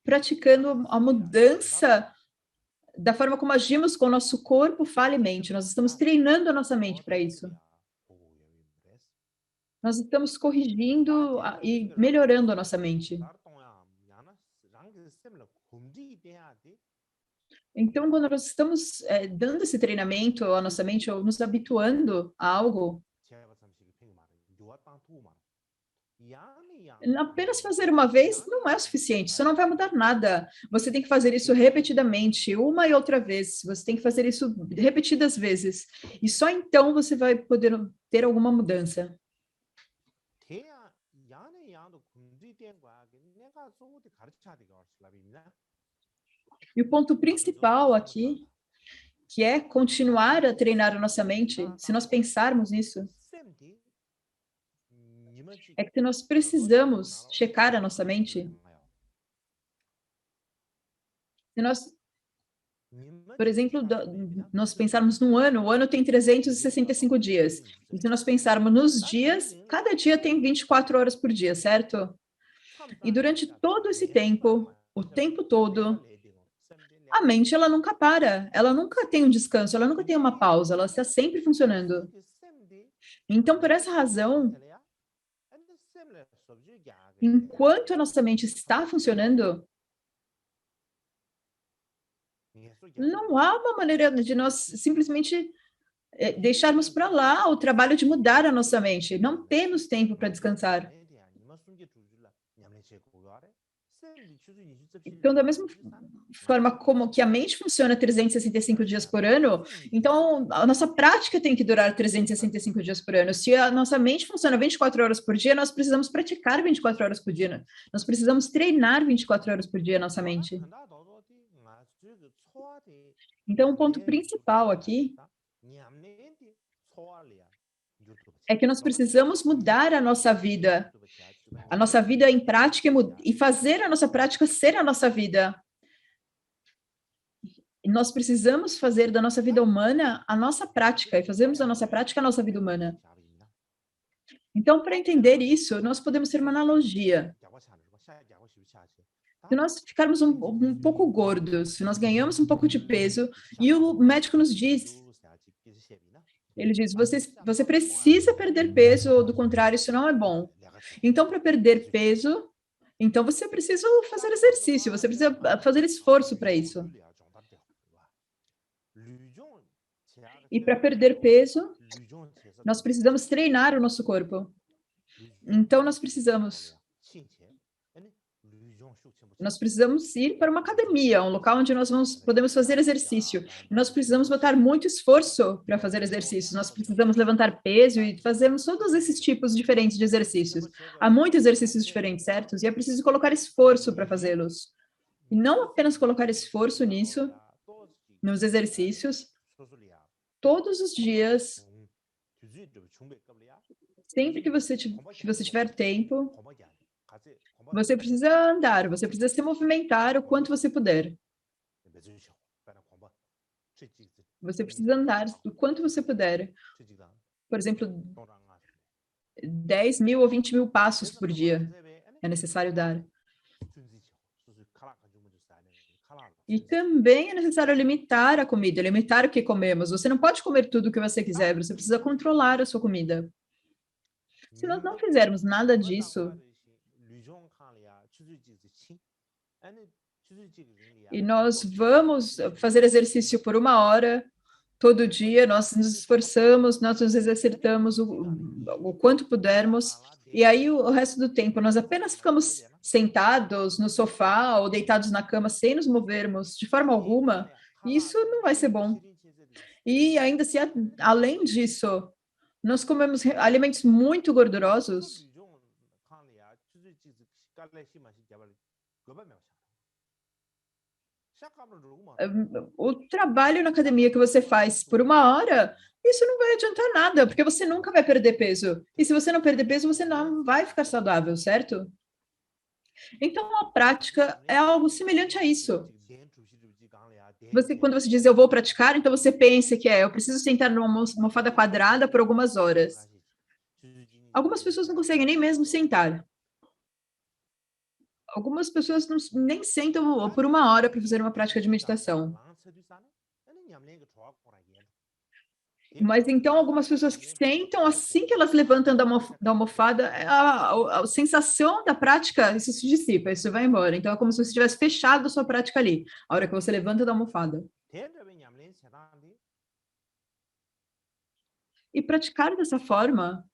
praticando a mudança da forma como agimos com o nosso corpo, fala e mente. Nós estamos treinando a nossa mente para isso. Nós estamos corrigindo e melhorando a nossa mente. Então, quando nós estamos dando esse treinamento à nossa mente, ou nos habituando a algo, apenas fazer uma vez não é o suficiente, isso não vai mudar nada. Você tem que fazer isso repetidamente, uma e outra vez. Você tem que fazer isso repetidas vezes. E só então você vai poder ter alguma mudança. E o ponto principal aqui, que é continuar a treinar a nossa mente, se nós pensarmos nisso, é que nós precisamos checar a nossa mente. Se nós, por exemplo, nós pensarmos num ano, o ano tem 365 dias. E se nós pensarmos nos dias, cada dia tem 24 horas por dia, certo? E durante todo esse tempo, o tempo todo, a mente ela nunca para, ela nunca tem um descanso, ela nunca tem uma pausa, ela está sempre funcionando. Então, por essa razão, enquanto a nossa mente está funcionando, não há uma maneira de nós simplesmente deixarmos para lá o trabalho de mudar a nossa mente. Não temos tempo para descansar. Então, da mesma forma como que a mente funciona 365 dias por ano, então a nossa prática tem que durar 365 dias por ano. Se a nossa mente funciona 24 horas por dia, nós precisamos praticar 24 horas por dia. Nós precisamos treinar 24 horas por dia a nossa mente. Então, o ponto principal aqui é que nós precisamos mudar a nossa vida em prática e fazer a nossa prática ser a nossa vida. E nós precisamos fazer da nossa vida humana a nossa prática, e fazermos da nossa prática a nossa vida humana. Então, para entender isso, nós podemos ter uma analogia. Se nós ficarmos um pouco gordos, se nós ganhamos um pouco de peso, e o médico nos diz, ele diz, você precisa perder peso, ou do contrário, isso não é bom. Então, para perder peso, então você precisa fazer exercício, você precisa fazer esforço para isso. E para perder peso, nós precisamos treinar o nosso corpo. Então, nós precisamos ir para uma academia, um local onde nós podemos fazer exercício. Nós precisamos botar muito esforço para fazer exercícios. Nós precisamos levantar peso e fazermos todos esses tipos diferentes de exercícios. Há muitos exercícios diferentes, certo? E é preciso colocar esforço para fazê-los. E não apenas colocar esforço nisso, nos exercícios, todos os dias, sempre que você tiver tempo, você precisa andar, você precisa se movimentar o quanto você puder. Você precisa andar o quanto você puder. Por exemplo, 10 mil ou 20 mil passos por dia é necessário dar. E também é necessário limitar a comida, limitar o que comemos. Você não pode comer tudo o que você quiser, você precisa controlar a sua comida. Se nós não fizermos nada disso, e nós vamos fazer exercício por 1 hora, todo dia, nós nos esforçamos, nós nos exercitamos o quanto pudermos, e aí o resto do tempo nós apenas ficamos sentados no sofá ou deitados na cama sem nos movermos de forma alguma, isso não vai ser bom. E ainda se além disso, nós comemos alimentos muito gordurosos, o trabalho na academia que você faz por 1 hora, isso não vai adiantar nada, porque você nunca vai perder peso. E se você não perder peso, você não vai ficar saudável, certo? Então, a prática é algo semelhante a isso. Quando você diz eu vou praticar, então você pensa que eu preciso sentar numa almofada quadrada por algumas horas. Algumas pessoas não conseguem nem mesmo sentar. Algumas pessoas nem sentam por 1 hora para fazer uma prática de meditação. Mas então algumas pessoas que sentam, assim que elas levantam da almofada, a sensação da prática, isso se dissipa, isso vai embora. Então é como se você tivesse fechado a sua prática ali, a hora que você levanta da almofada. E praticar dessa forma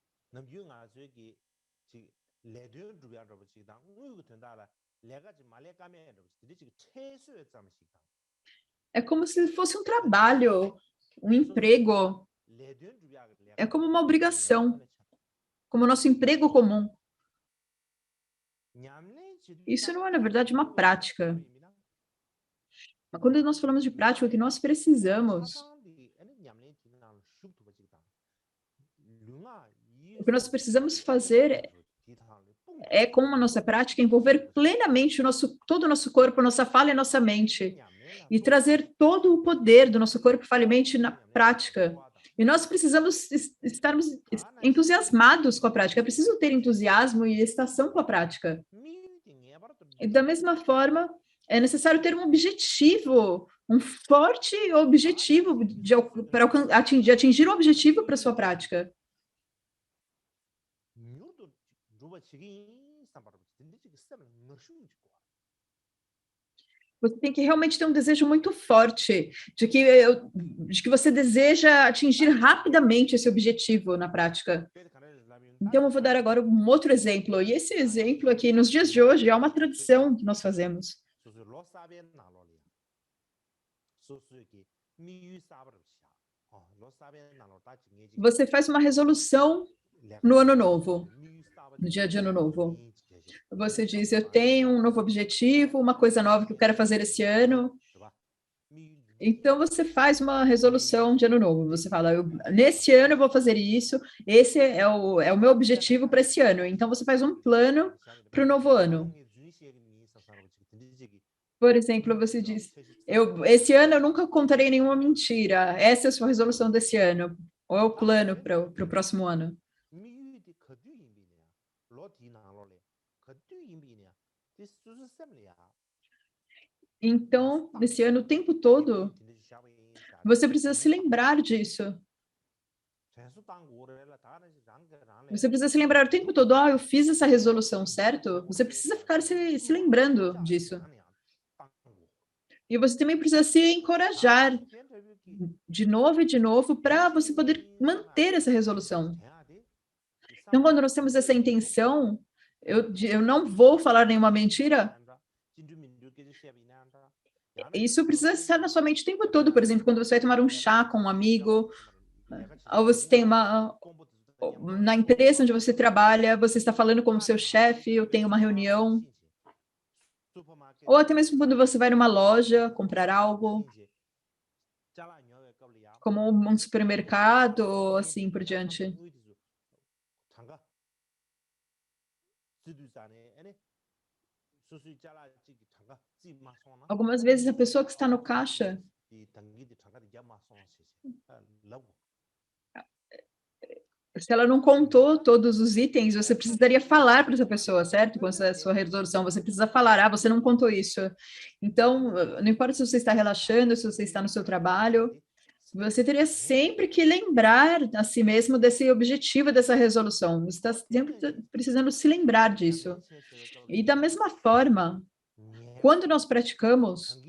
é como se fosse um trabalho, um emprego, é como uma obrigação, como o nosso emprego comum. Isso não é, na verdade, uma prática. Mas quando nós falamos de prática, o que nós precisamos, o que nós precisamos fazer é, como a nossa prática, envolver plenamente todo o nosso corpo, nossa fala e nossa mente, e trazer todo o poder do nosso corpo, fala e mente na prática. E nós precisamos estarmos entusiasmados com a prática, é preciso ter entusiasmo e estação com a prática. E da mesma forma, é necessário ter um objetivo, um forte objetivo para atingir um objetivo para a sua prática. Você tem que realmente ter um desejo muito forte de que você deseja atingir rapidamente esse objetivo na prática. Então, eu vou dar agora um outro exemplo. E esse exemplo aqui, nos dias de hoje, é uma tradição que nós fazemos. Você faz uma resolução no ano novo, no dia de ano novo. Você diz, eu tenho um novo objetivo, uma coisa nova que eu quero fazer esse ano. Então, você faz uma resolução de ano novo. Você fala, nesse ano eu vou fazer isso, esse é o meu objetivo para esse ano. Então, você faz um plano para o novo ano. Por exemplo, você diz, esse ano eu nunca contarei nenhuma mentira. Essa é a sua resolução desse ano. Ou é o plano para o próximo ano. Então, nesse ano, o tempo todo, você precisa se lembrar disso. Você precisa se lembrar o tempo todo, eu fiz essa resolução, certo? Você precisa ficar se lembrando disso. E você também precisa se encorajar de novo e de novo para você poder manter essa resolução. Então, quando nós temos essa intenção, eu não vou falar nenhuma mentira, isso precisa estar na sua mente o tempo todo. Por exemplo, quando você vai tomar um chá com um amigo, ou você tem na empresa onde você trabalha, você está falando com o seu chefe, ou tem uma reunião, ou até mesmo quando você vai numa loja comprar algo, como um supermercado, ou assim por diante. Algumas vezes a pessoa que está no caixa, se ela não contou todos os itens, você precisaria falar para essa pessoa, certo? Com essa sua resolução, você precisa falar, você não contou isso. Então, não importa se você está relaxando, se você está no seu trabalho, você teria sempre que lembrar a si mesmo desse objetivo, dessa resolução. Você está sempre precisando se lembrar disso. E da mesma forma, quando nós praticamos,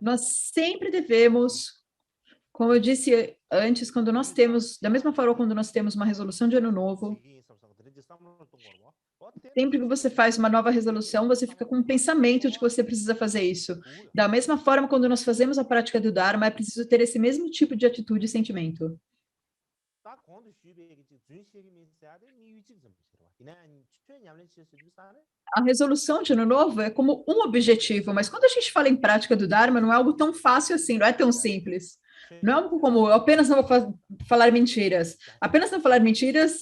nós sempre devemos, como eu disse antes, quando nós temos, da mesma forma quando nós temos uma resolução de ano novo, sempre que você faz uma nova resolução, você fica com um pensamento de que você precisa fazer isso. Da mesma forma, quando nós fazemos a prática do Dharma, é preciso ter esse mesmo tipo de atitude e sentimento. A resolução de ano novo é como um objetivo, mas quando a gente fala em prática do Dharma, não é algo tão fácil assim, não é tão simples. Não é algo como, eu apenas não vou falar mentiras. Apenas não falar mentiras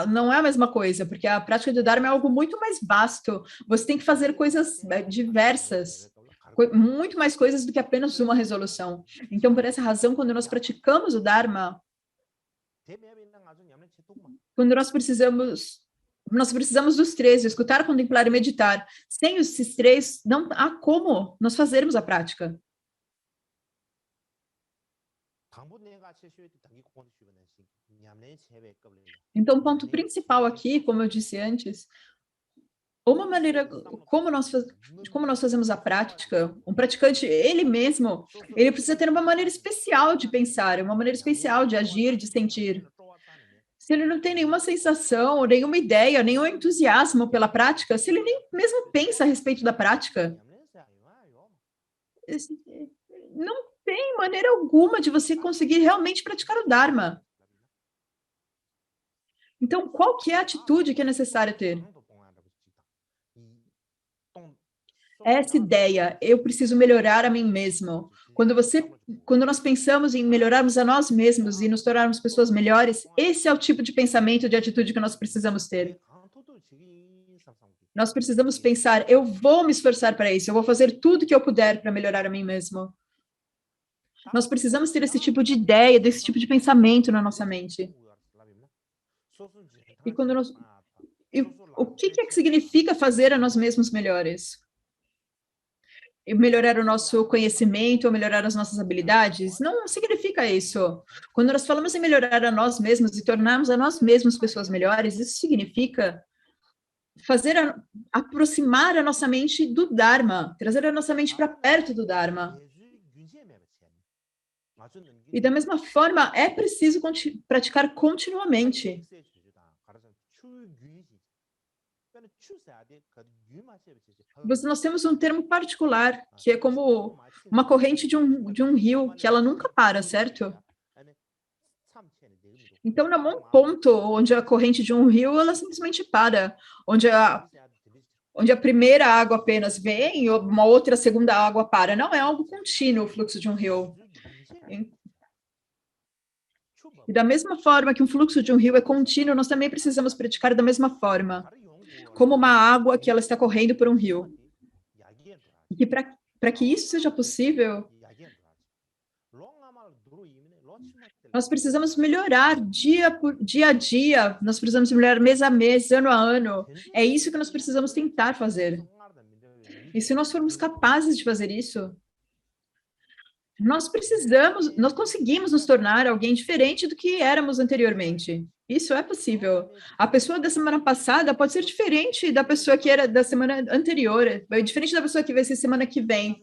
não é a mesma coisa, porque a prática do Dharma é algo muito mais vasto. Você tem que fazer coisas diversas, muito mais coisas do que apenas uma resolução. Então, por essa razão, quando nós praticamos o Dharma, quando nós precisamos Nós precisamos dos três, escutar, contemplar e meditar. Sem esses três, não há como nós fazermos a prática. Então, o ponto principal aqui, como eu disse antes, uma maneira, como nós fazemos a prática, um praticante, ele mesmo, ele precisa ter uma maneira especial de pensar, uma maneira especial de agir, de sentir. Se ele não tem nenhuma sensação, nenhuma ideia, nenhum entusiasmo pela prática, se ele nem mesmo pensa a respeito da prática, não tem maneira alguma de você conseguir realmente praticar o Dharma. Então, qual que é a atitude que é necessário ter? Essa ideia, eu preciso melhorar a mim mesmo. Quando nós pensamos em melhorarmos a nós mesmos e nos tornarmos pessoas melhores, esse é o tipo de pensamento, de atitude que nós precisamos ter. Nós precisamos pensar, eu vou me esforçar para isso, eu vou fazer tudo que eu puder para melhorar a mim mesmo. Nós precisamos ter esse tipo de ideia, desse tipo de pensamento na nossa mente. E o que é que significa fazer a nós mesmos melhores? E melhorar o nosso conhecimento, ou melhorar as nossas habilidades? Não significa isso. Quando nós falamos em melhorar a nós mesmos e tornarmos a nós mesmos pessoas melhores, isso significa aproximar a nossa mente do Dharma, trazer a nossa mente para perto do Dharma. E da mesma forma, é preciso praticar continuamente. Nós temos um termo particular, que é como uma corrente de um rio, que ela nunca para, certo? Então, não há um ponto onde a corrente de um rio, ela simplesmente para, onde a primeira água apenas vem e uma outra segunda água para. Não é algo contínuo o fluxo de um rio. E da mesma forma que um fluxo de um rio é contínuo, nós também precisamos praticar da mesma forma, como uma água que ela está correndo por um rio. E para que isso seja possível, nós precisamos melhorar dia a dia, nós precisamos melhorar mês a mês, ano a ano. É isso que nós precisamos tentar fazer. E se nós formos capazes de fazer isso, nós conseguimos nos tornar alguém diferente do que éramos anteriormente. Isso é possível. A pessoa da semana passada pode ser diferente da pessoa que era da semana anterior, diferente da pessoa que vai ser semana que vem.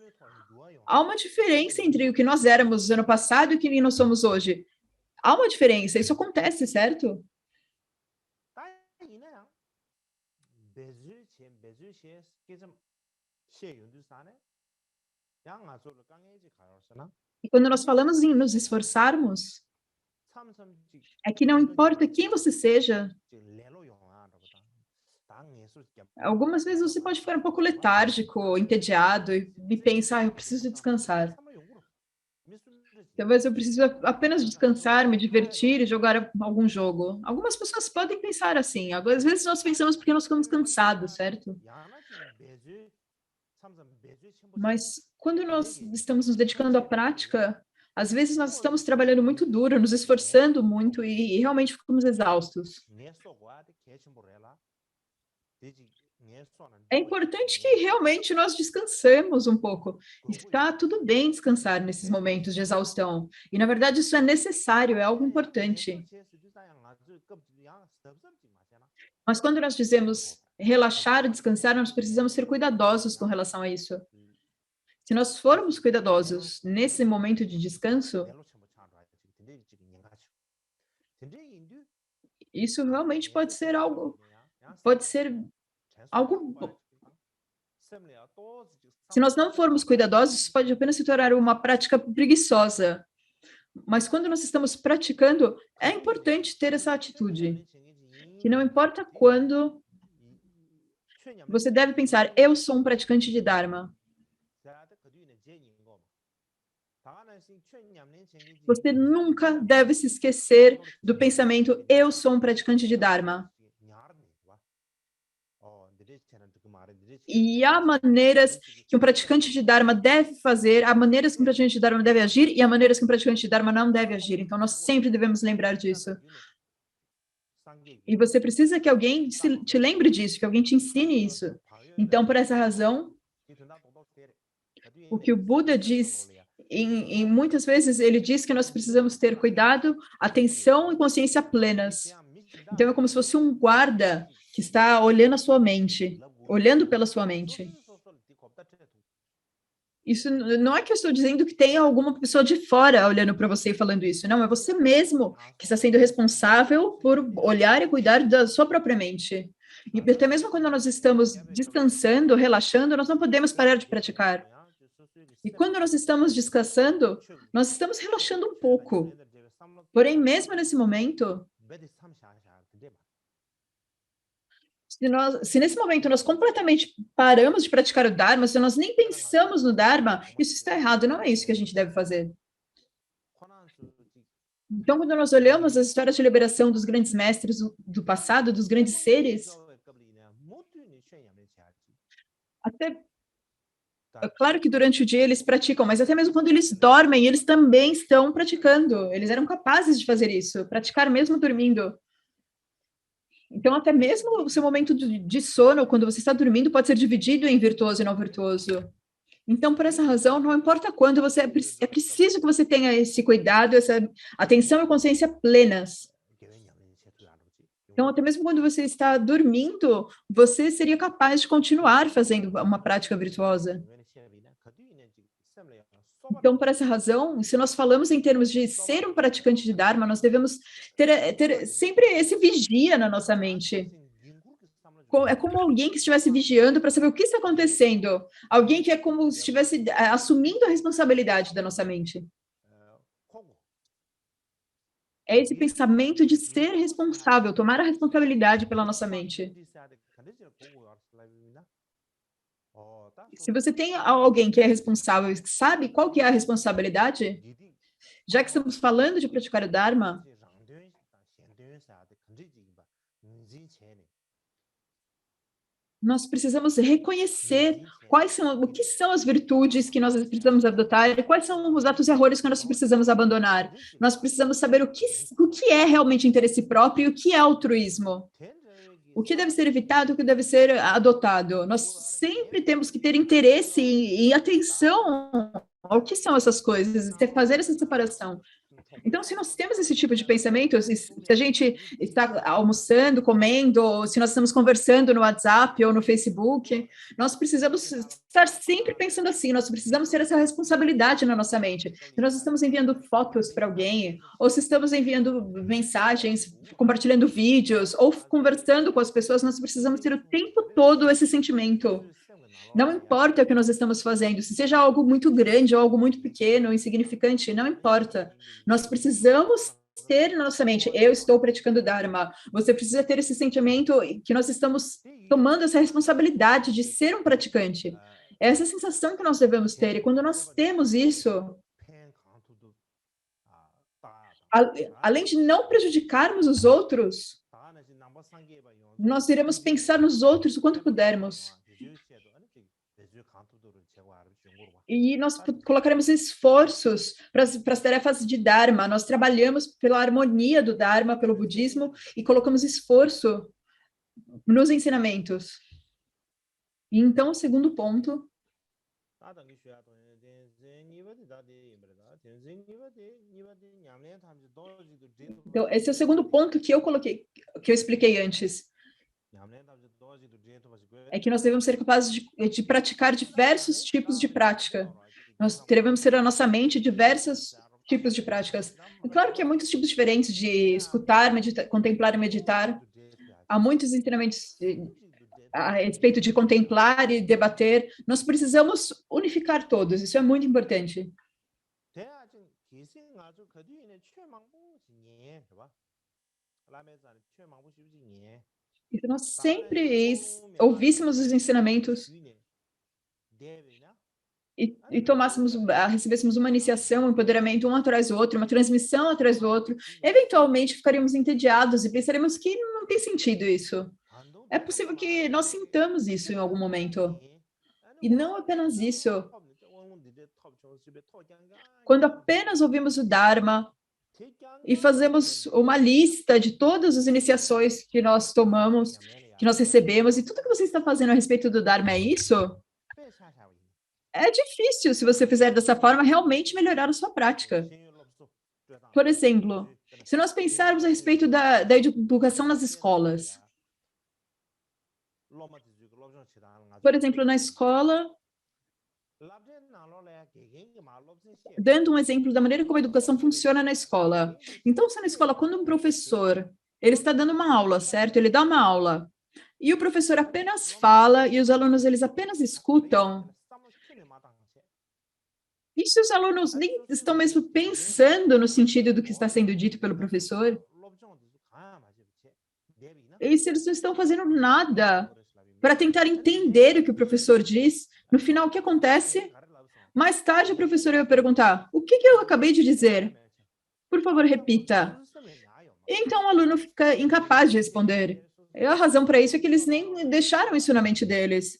Há uma diferença entre o que nós éramos ano passado e o que nós somos hoje. Há uma diferença, isso acontece, certo? E quando nós falamos em nos esforçarmos, é que não importa quem você seja, algumas vezes você pode ficar um pouco letárgico, entediado e pensar, eu preciso descansar. Talvez eu precise apenas descansar, me divertir e jogar algum jogo. Algumas pessoas podem pensar assim. Às vezes nós pensamos porque nós ficamos cansados, certo? Mas quando nós estamos nos dedicando à prática, às vezes nós estamos trabalhando muito duro, nos esforçando muito e realmente ficamos exaustos. É importante que realmente nós descansemos um pouco. Está tudo bem descansar nesses momentos de exaustão. E, na verdade, isso é necessário, é algo importante. Mas quando nós dizemos relaxar, descansar, nós precisamos ser cuidadosos com relação a isso. Se nós formos cuidadosos nesse momento de descanso, isso realmente pode ser algo se nós não formos cuidadosos, isso pode apenas se tornar uma prática preguiçosa. Mas quando nós estamos praticando, é importante ter essa atitude. Que não importa quando, você deve pensar, eu sou um praticante de Dharma. Você nunca deve se esquecer do pensamento, eu sou um praticante de Dharma. E há maneiras que um praticante de Dharma deve fazer, há maneiras que um praticante de Dharma deve agir e há maneiras que um praticante de Dharma não deve agir. Então, nós sempre devemos lembrar disso. E você precisa que alguém te lembre disso, que alguém te ensine isso. Então, por essa razão, o que o Buda diz, em muitas vezes, ele diz que nós precisamos ter cuidado, atenção e consciência plenas. Então, é como se fosse um guarda que está olhando a sua mente, olhando pela sua mente. Isso não é que eu estou dizendo que tem alguma pessoa de fora olhando para você e falando isso. Não, é você mesmo que está sendo responsável por olhar e cuidar da sua própria mente. E até mesmo quando nós estamos descansando, relaxando, nós não podemos parar de praticar. E quando nós estamos descansando, nós estamos relaxando um pouco. Porém, mesmo nesse momento, se nesse momento nós completamente paramos de praticar o Dharma, se nós nem pensamos no Dharma, isso está errado, não é isso que a gente deve fazer. Então, quando nós olhamos as histórias de liberação dos grandes mestres do passado, dos grandes seres, até é claro que durante o dia eles praticam, mas até mesmo quando eles dormem, eles também estão praticando. Eles eram capazes de fazer isso, praticar mesmo dormindo. Então, até mesmo o seu momento de sono, quando você está dormindo, pode ser dividido em virtuoso e não virtuoso. Então, por essa razão, não importa quando, é preciso que você tenha esse cuidado, essa atenção e consciência plenas. Então, até mesmo quando você está dormindo, você seria capaz de continuar fazendo uma prática virtuosa. Então, por essa razão, se nós falamos em termos de ser um praticante de Dharma, nós devemos ter sempre esse vigia na nossa mente. É como alguém que estivesse vigiando para saber o que está acontecendo. Alguém que é como se estivesse assumindo a responsabilidade da nossa mente. É esse pensamento de ser responsável, tomar a responsabilidade pela nossa mente. Se você tem alguém que é responsável e sabe qual que é a responsabilidade, já que estamos falando de praticar o Dharma, nós precisamos reconhecer o que são as virtudes que nós precisamos adotar e quais são os atos e erros que nós precisamos abandonar. Nós precisamos saber o que é realmente interesse próprio e o que é altruísmo. O que deve ser evitado, o que deve ser adotado. Nós sempre temos que ter interesse e atenção ao que são essas coisas, fazer essa separação. Então, se nós temos esse tipo de pensamento, se a gente está almoçando, comendo, ou se nós estamos conversando no WhatsApp ou no Facebook, nós precisamos estar sempre pensando assim, nós precisamos ter essa responsabilidade na nossa mente. Se nós estamos enviando fotos para alguém, ou se estamos enviando mensagens, compartilhando vídeos, ou conversando com as pessoas, nós precisamos ter o tempo todo esse sentimento. Não importa o que nós estamos fazendo, se seja algo muito grande ou algo muito pequeno, insignificante, não importa. Nós precisamos ter na nossa mente, eu estou praticando Dharma. Você precisa ter esse sentimento que nós estamos tomando essa responsabilidade de ser um praticante. É essa sensação que nós devemos ter. E quando nós temos isso, além de não prejudicarmos os outros, nós iremos pensar nos outros o quanto pudermos. E nós colocaremos esforços para as tarefas de Dharma. Nós trabalhamos pela harmonia do Dharma, pelo budismo, e colocamos esforço nos ensinamentos. E então, o segundo ponto... Então, esse é o segundo ponto que eu coloquei, que eu expliquei antes. É que nós devemos ser capazes de praticar diversos tipos de prática. Nós devemos ter na nossa mente diversos tipos de práticas. É claro que há muitos tipos diferentes de escutar, meditar, contemplar e meditar. Há muitos ensinamentos a respeito de contemplar e debater. Nós precisamos unificar todos, isso é muito importante. E se nós sempre ouvíssemos os ensinamentos e tomássemos, recebêssemos uma iniciação, um empoderamento um atrás do outro, uma transmissão atrás do outro, eventualmente ficaríamos entediados e pensaríamos que não tem sentido isso. É possível que nós sintamos isso em algum momento. E não apenas isso. Quando apenas ouvimos o Dharma, e fazemos uma lista de todas as iniciações que nós tomamos, que nós recebemos, e tudo que você está fazendo a respeito do Dharma é isso? É difícil, se você fizer dessa forma, realmente melhorar a sua prática. Por exemplo, se nós pensarmos a respeito da educação nas escolas, por exemplo, na escola, dando um exemplo da maneira como a educação funciona na escola. Então, se na escola, quando um professor, ele está dando uma aula, certo? Ele dá uma aula, e o professor apenas fala, e os alunos, eles apenas escutam, e se os alunos nem estão mesmo pensando no sentido do que está sendo dito pelo professor, e se eles não estão fazendo nada para tentar entender o que o professor diz, no final, o que acontece? Mais tarde, a professora vai perguntar, o que eu acabei de dizer? Por favor, repita. Então, o aluno fica incapaz de responder. E a razão para isso é que eles nem deixaram isso na mente deles.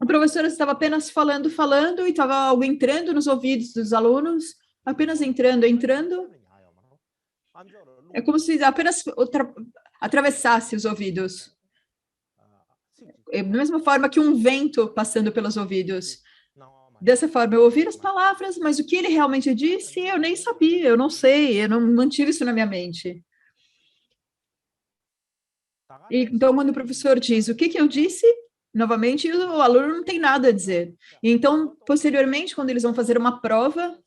O professor estava apenas falando, e estava algo entrando nos ouvidos dos alunos, apenas entrando. É como se apenas atravessasse os ouvidos. Da mesma forma que um vento passando pelos ouvidos. Dessa forma, eu ouvi as palavras, mas o que ele realmente disse, eu nem sabia, eu não sei, eu não mantive isso na minha mente. Então, quando o professor diz o que eu disse, novamente, o aluno não tem nada a dizer. Então, posteriormente, quando eles vão fazer uma prova,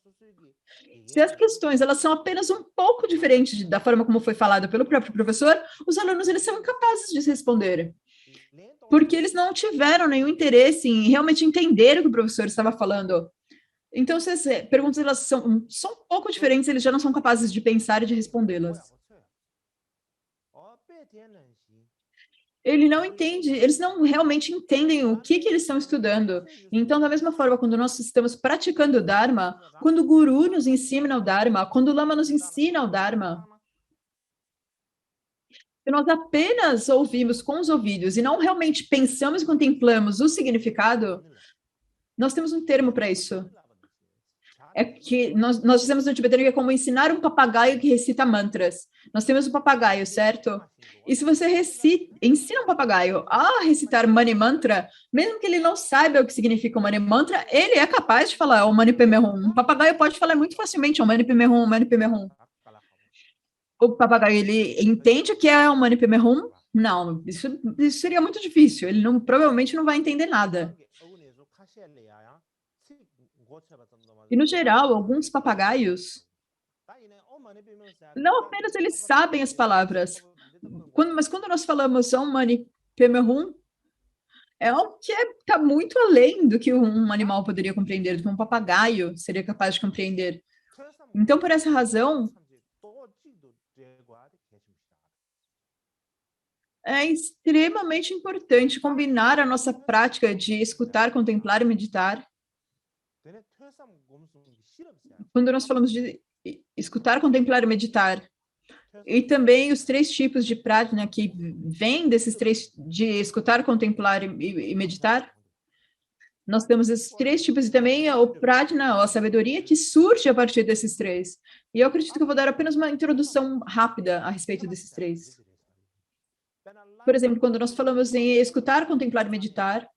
se as questões elas são apenas um pouco diferentes da forma como foi falado pelo próprio professor, os alunos eles são incapazes de responder. Porque eles não tiveram nenhum interesse em realmente entender o que o professor estava falando. Então, se as perguntas elas são um pouco diferentes, eles já não são capazes de pensar e de respondê-las. Ele não entende, eles não realmente entendem o que eles estão estudando. Então, da mesma forma, quando nós estamos praticando o Dharma, quando o Guru nos ensina o Dharma, quando o Lama nos ensina o Dharma, se nós apenas ouvimos com os ouvidos e não realmente pensamos e contemplamos o significado, nós temos um termo para isso. É que nós dizemos no tibetano que é como ensinar um papagaio que recita mantras. Nós temos um papagaio, certo? E se você ensina um papagaio a recitar Mani Mantra, mesmo que ele não saiba o que significa o Mani Mantra, ele é capaz de falar o Mani Padme Hum. Um papagaio pode falar muito facilmente o Mani Padme Hum, Mani Padme Hum. O papagaio, ele entende o que é o Mani Padme Hum? Não, isso seria muito difícil. Ele provavelmente não vai entender nada. E, no geral, alguns papagaios, não apenas eles sabem as palavras, mas quando nós falamos Om Mani Padme Hum, é algo que está muito além do que um animal poderia compreender, do que um papagaio seria capaz de compreender. Então, por essa razão, é extremamente importante combinar a nossa prática de escutar, contemplar e meditar. Quando nós falamos de escutar, contemplar e meditar, e também os 3 tipos de prajna que vêm desses 3, de escutar, contemplar e meditar, nós temos esses 3 tipos, e também o prajna, a sabedoria, que surge a partir desses 3. E eu acredito que eu vou dar apenas uma introdução rápida a respeito desses 3. Por exemplo, quando nós falamos em escutar, contemplar e meditar,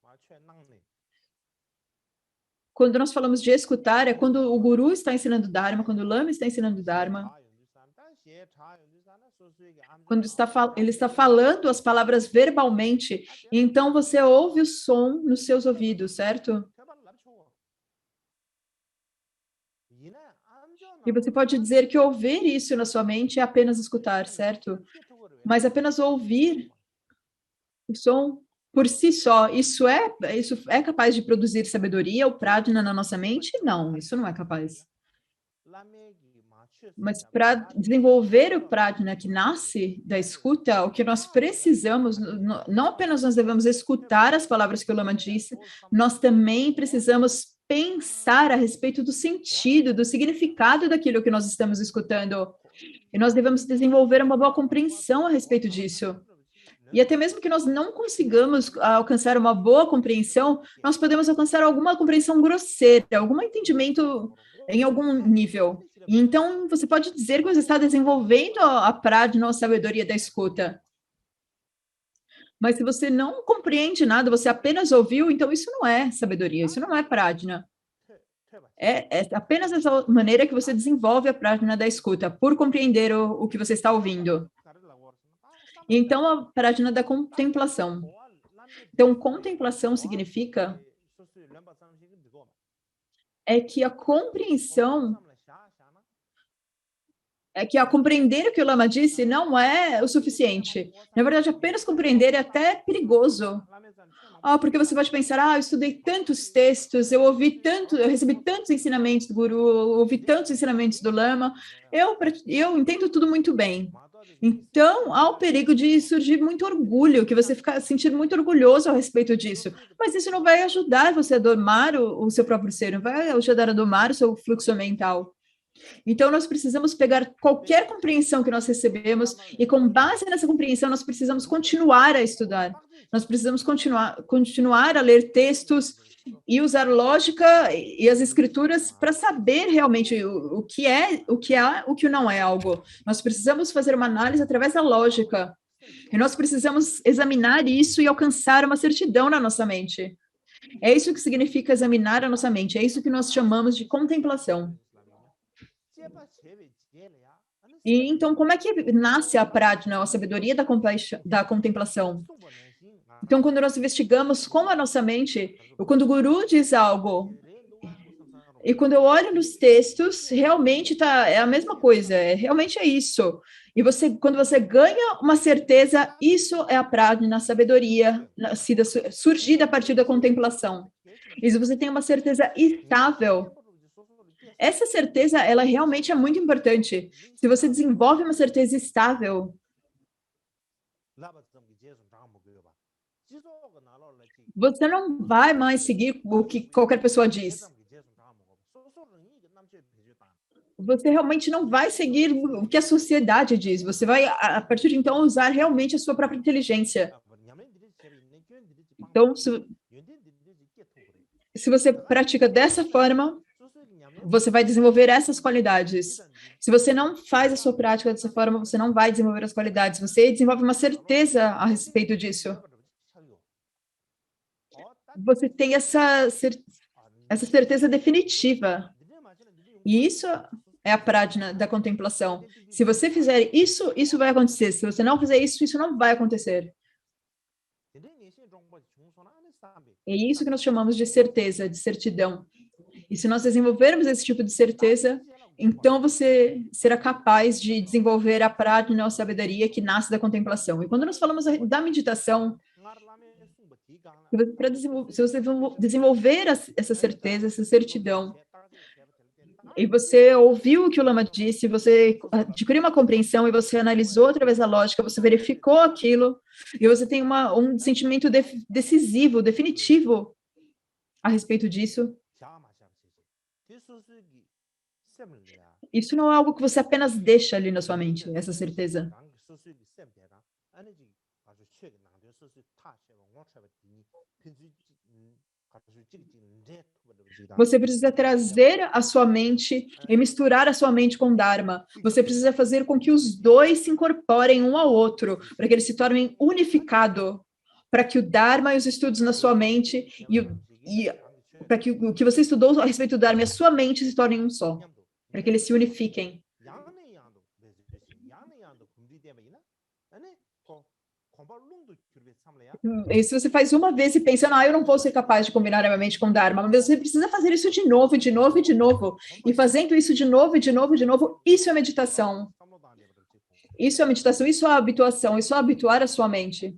quando nós falamos de escutar, é quando o Guru está ensinando Dharma, quando o Lama está ensinando Dharma, quando ele está falando as palavras verbalmente, então você ouve o som nos seus ouvidos, certo? E você pode dizer que ouvir isso na sua mente é apenas escutar, certo? Mas apenas ouvir o som por si só, isso é capaz de produzir sabedoria ou prajna na nossa mente? Não, isso não é capaz. Mas para desenvolver o prajna que nasce da escuta, o que nós precisamos, não apenas nós devemos escutar as palavras que o Lama disse, nós também precisamos pensar a respeito do sentido, do significado daquilo que nós estamos escutando. E nós devemos desenvolver uma boa compreensão a respeito disso. E até mesmo que nós não consigamos alcançar uma boa compreensão, nós podemos alcançar alguma compreensão grosseira, algum entendimento em algum nível. E então, você pode dizer que você está desenvolvendo a prajna, a sabedoria da escuta. Mas se você não compreende nada, você apenas ouviu, então isso não é sabedoria, isso não é prajna. É apenas essa maneira que você desenvolve a prajna da escuta, por compreender o que você está ouvindo. Então, a prajna da contemplação. Então, contemplação significa que a compreensão, a compreender o que o Lama disse não é o suficiente. Na verdade, apenas compreender é até perigoso. Porque você pode pensar, eu estudei tantos textos, eu recebi tantos ensinamentos do Guru, ouvi tantos ensinamentos do Lama, eu entendo tudo muito bem. Então, há o perigo de surgir muito orgulho, que você fica sentir muito orgulhoso a respeito disso. Mas isso não vai ajudar você a domar o seu próprio ser, não vai ajudar a domar o seu fluxo mental. Então, nós precisamos pegar qualquer compreensão que nós recebemos e, com base nessa compreensão, nós precisamos continuar a estudar. Nós precisamos continuar a ler textos e usar lógica e as escrituras para saber realmente o que é, o que não é algo. Nós precisamos fazer uma análise através da lógica. E nós precisamos examinar isso e alcançar uma certidão na nossa mente. É isso que significa examinar a nossa mente. É isso que nós chamamos de contemplação. E então, como é que nasce a prajna, a sabedoria da contemplação? Então, quando nós investigamos como a nossa mente, quando o Guru diz algo, e quando eu olho nos textos, realmente é a mesma coisa, realmente é isso. E quando você ganha uma certeza, isso é a prajna, a sabedoria, surgida a partir da contemplação. E se você tem uma certeza estável, essa certeza, ela realmente é muito importante. Se você desenvolve uma certeza estável, você não vai mais seguir o que qualquer pessoa diz. Você realmente não vai seguir o que a sociedade diz. Você vai, a partir de então, usar realmente a sua própria inteligência. Então, se você pratica dessa forma, você vai desenvolver essas qualidades. Se você não faz a sua prática dessa forma, você não vai desenvolver as qualidades. Você desenvolve uma certeza a respeito disso. Você tem essa certeza definitiva. E isso é a prajna da contemplação. Se você fizer isso, isso vai acontecer. Se você não fizer isso, isso não vai acontecer. É isso que nós chamamos de certeza, de certidão. E se nós desenvolvermos esse tipo de certeza, então você será capaz de desenvolver a prajna, a sabedoria que nasce da contemplação. E quando nós falamos da meditação, se você desenvolver essa certeza, essa certidão, e você ouviu o que o Lama disse, você adquiriu uma compreensão e você analisou através da lógica, você verificou aquilo, e você tem um sentimento decisivo, definitivo a respeito disso. Isso não é algo que você apenas deixa ali na sua mente, essa certeza. Você precisa trazer a sua mente e misturar a sua mente com o Dharma. Você precisa fazer com que os dois se incorporem um ao outro, para que eles se tornem unificados, para que o Dharma e os estudos na sua mente e para que o que você estudou a respeito do Dharma e a sua mente se tornem um só, para que eles se unifiquem. E se você faz uma vez e pensa, eu não vou ser capaz de combinar a minha mente com o Dharma, mas você precisa fazer isso de novo, de novo e de novo. E fazendo isso de novo, de novo, de novo, isso é meditação. Isso é meditação, isso é habituação, isso é habituar a sua mente.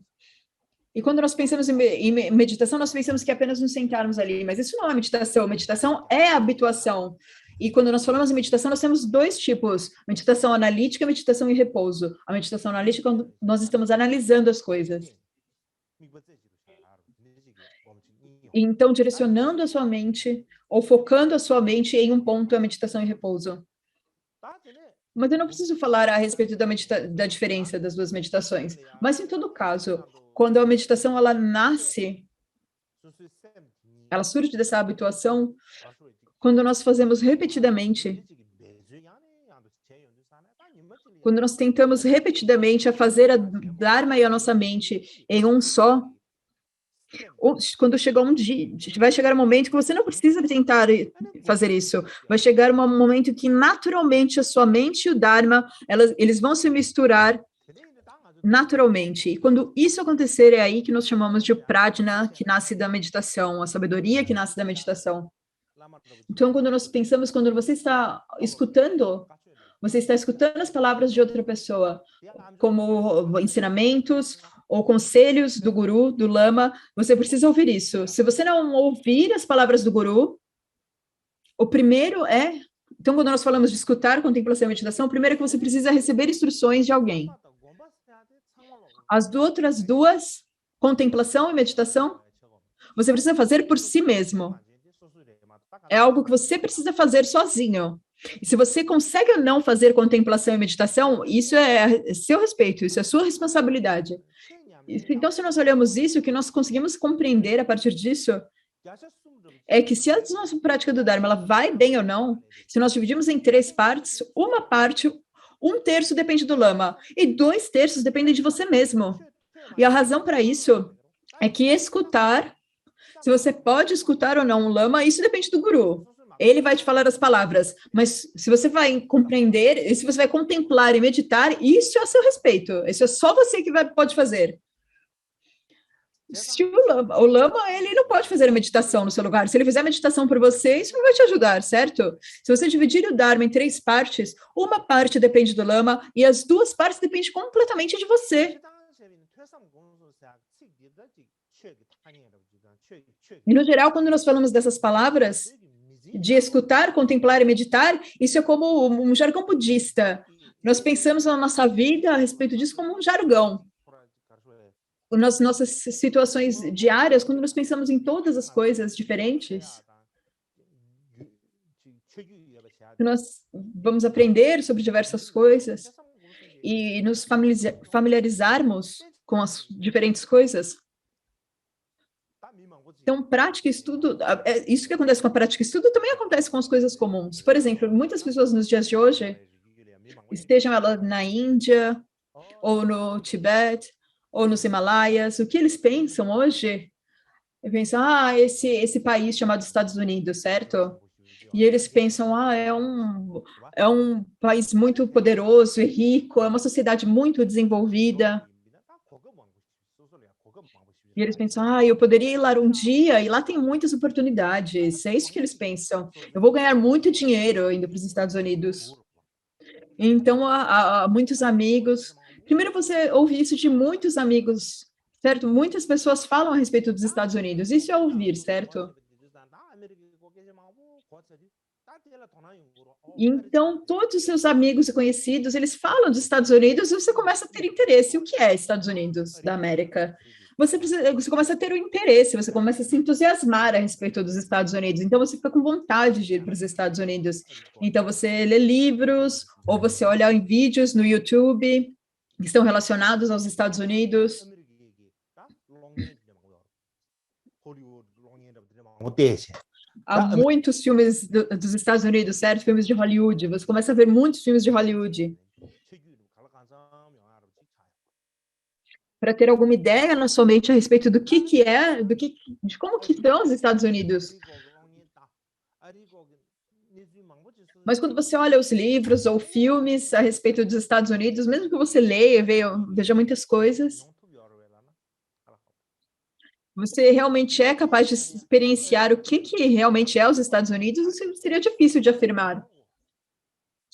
E quando nós pensamos em meditação, nós pensamos que é apenas nos sentarmos ali, mas isso não é meditação. Meditação é habituação. E quando nós falamos em meditação, nós temos dois tipos: meditação analítica e meditação em repouso. A meditação analítica é quando nós estamos analisando as coisas. Então, direcionando a sua mente, ou focando a sua mente em um ponto, é a meditação em repouso. Mas eu não preciso falar a respeito da diferença das duas meditações. Mas, em todo caso, quando a meditação ela nasce, ela surge dessa habituação, quando nós fazemos repetidamente, quando nós tentamos repetidamente a fazer a Dharma e a nossa mente em um só, quando chegar um dia, vai chegar um momento que você não precisa tentar fazer isso. Vai chegar um momento que naturalmente a sua mente e o Dharma, eles vão se misturar naturalmente. E quando isso acontecer, é aí que nós chamamos de prajna, que nasce da meditação, a sabedoria que nasce da meditação. Então, quando nós pensamos, quando você está escutando as palavras de outra pessoa, como ensinamentos ou conselhos do guru, do lama, você precisa ouvir isso. Se você não ouvir as palavras do guru, o primeiro é... Então, quando nós falamos de escutar, contemplação e meditação, o primeiro é que você precisa receber instruções de alguém. As outras duas, contemplação e meditação, você precisa fazer por si mesmo. É algo que você precisa fazer sozinho. E se você consegue ou não fazer contemplação e meditação, isso é seu respeito, isso é sua responsabilidade. Então, se nós olhamos isso, o que nós conseguimos compreender a partir disso é que se a nossa prática do Dharma ela vai bem ou não, se nós dividimos em 3 partes, uma parte, 1/3 depende do Lama e 2/3 dependem de você mesmo. E a razão para isso é que escutar, se você pode escutar ou não um Lama, isso depende do Guru. Ele vai te falar as palavras, mas se você vai compreender, se você vai contemplar e meditar, isso é a seu respeito. Isso é só você que pode fazer. Se o lama, ele não pode fazer a meditação no seu lugar. Se ele fizer a meditação por você, isso não vai te ajudar, certo? Se você dividir o Dharma em 3 partes, uma parte depende do lama e as 2 partes dependem completamente de você. E, no geral, quando nós falamos dessas palavras, de escutar, contemplar e meditar, isso é como um jargão budista. Nós pensamos na nossa vida a respeito disso como um jargão. Nas nossas situações diárias, quando nós pensamos em todas as coisas diferentes, nós vamos aprender sobre diversas coisas e nos familiarizarmos com as diferentes coisas. Então, prática e estudo, isso que acontece com a prática e estudo também acontece com as coisas comuns. Por exemplo, muitas pessoas nos dias de hoje, estejam elas na Índia, ou no Tibete, ou nos Himalaias, o que eles pensam hoje? Eles pensam, esse país chamado Estados Unidos, certo? E eles pensam, é um país muito poderoso e rico, é uma sociedade muito desenvolvida. E eles pensam, eu poderia ir lá um dia, e lá tem muitas oportunidades. É isso que eles pensam. Eu vou ganhar muito dinheiro indo para os Estados Unidos. Então, há muitos amigos. Primeiro, você ouve isso de muitos amigos, certo? Muitas pessoas falam a respeito dos Estados Unidos. Isso é ouvir, certo? Então, todos os seus amigos e conhecidos, eles falam dos Estados Unidos e você começa a ter interesse. O que é Estados Unidos da América? Você começa a ter um interesse, você começa a se entusiasmar a respeito dos Estados Unidos. Então, você fica com vontade de ir para os Estados Unidos. Então, você lê livros ou você olha em vídeos no YouTube que estão relacionados aos Estados Unidos. Há muitos filmes dos Estados Unidos, certo? Filmes de Hollywood. Você começa a ver muitos filmes de Hollywood. Para ter alguma ideia na sua mente a respeito do que é, de como que estão os Estados Unidos. Mas quando você olha os livros ou filmes a respeito dos Estados Unidos, mesmo que você leia, veja muitas coisas, você realmente é capaz de experienciar o que realmente é os Estados Unidos, isso seria difícil de afirmar.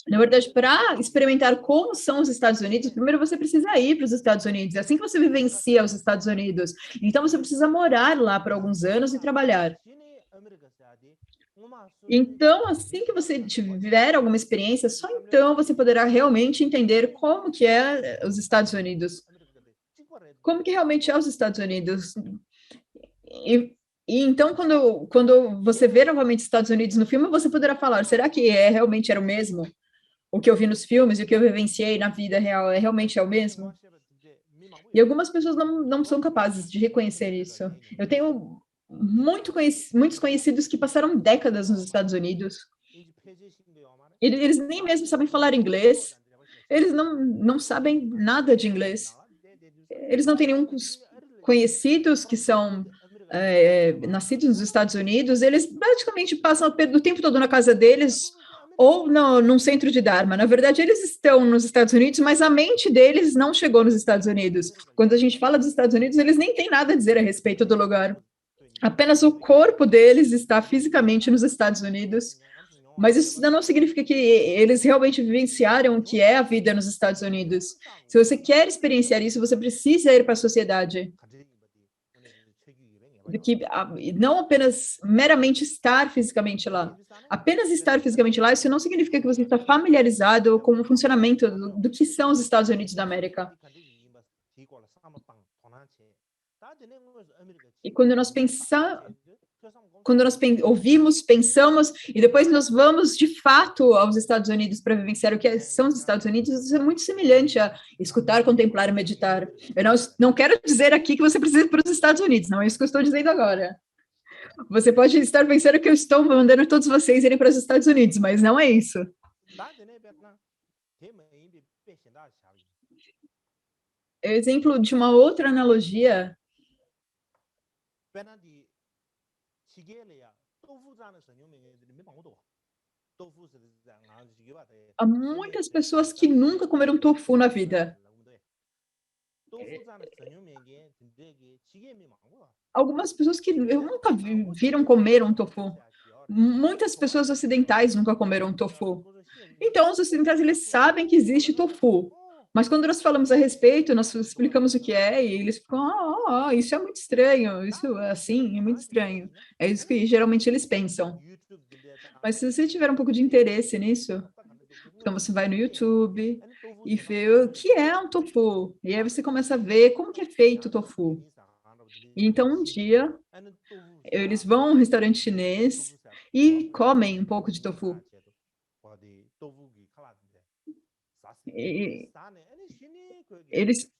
Na verdade, para experimentar como são os Estados Unidos, primeiro você precisa ir para os Estados Unidos, é assim que você vivencia os Estados Unidos. Então, você precisa morar lá por alguns anos e trabalhar. Então, assim que você tiver alguma experiência, só então você poderá realmente entender como que é os Estados Unidos. Como que realmente é os Estados Unidos. E então, quando você vê novamente os Estados Unidos no filme, você poderá falar, será que realmente era o mesmo? o que eu vi nos filmes e o que eu vivenciei na vida real realmente é o mesmo? E algumas pessoas não são capazes de reconhecer isso. Eu tenho muitos conhecidos que passaram décadas nos Estados Unidos. Eles nem mesmo sabem falar inglês. Eles não sabem nada de inglês. Eles não têm nenhum conhecidos que são nascidos nos Estados Unidos. Eles praticamente passam o tempo todo na casa deles ou num centro de Dharma. Na verdade, eles estão nos Estados Unidos, mas a mente deles não chegou nos Estados Unidos. Quando a gente fala dos Estados Unidos, eles nem têm nada a dizer a respeito do lugar. Apenas o corpo deles está fisicamente nos Estados Unidos, mas isso não significa que eles realmente vivenciaram o que é a vida nos Estados Unidos. Se você quer experienciar isso, você precisa ir para a sociedade. Do que não apenas meramente estar fisicamente lá. Apenas estar fisicamente lá, isso não significa que você está familiarizado com o funcionamento do que são os Estados Unidos da América. E quando nós ouvimos, pensamos, e depois nós vamos, de fato, aos Estados Unidos para vivenciar o que são os Estados Unidos, isso é muito semelhante a escutar, contemplar e meditar. Eu não quero dizer aqui que você precisa ir para os Estados Unidos, não é isso que eu estou dizendo agora. Você pode estar pensando que eu estou mandando todos vocês irem para os Estados Unidos, mas não é isso. Exemplo de uma outra analogia. Há muitas pessoas que nunca comeram tofu na vida. Algumas pessoas que eu nunca viram comer um tofu. Muitas pessoas ocidentais nunca comeram tofu. Então, os ocidentais, eles sabem que existe tofu. Mas quando nós falamos a respeito, nós explicamos o que é, e eles ficam, isso é muito estranho, isso assim, é muito estranho. É isso que geralmente eles pensam. Mas se você tiver um pouco de interesse nisso, então você vai no YouTube e vê o que é um tofu. E aí você começa a ver como que é feito o tofu. E então, um dia, eles vão a um restaurante chinês e comem um pouco de tofu. E eles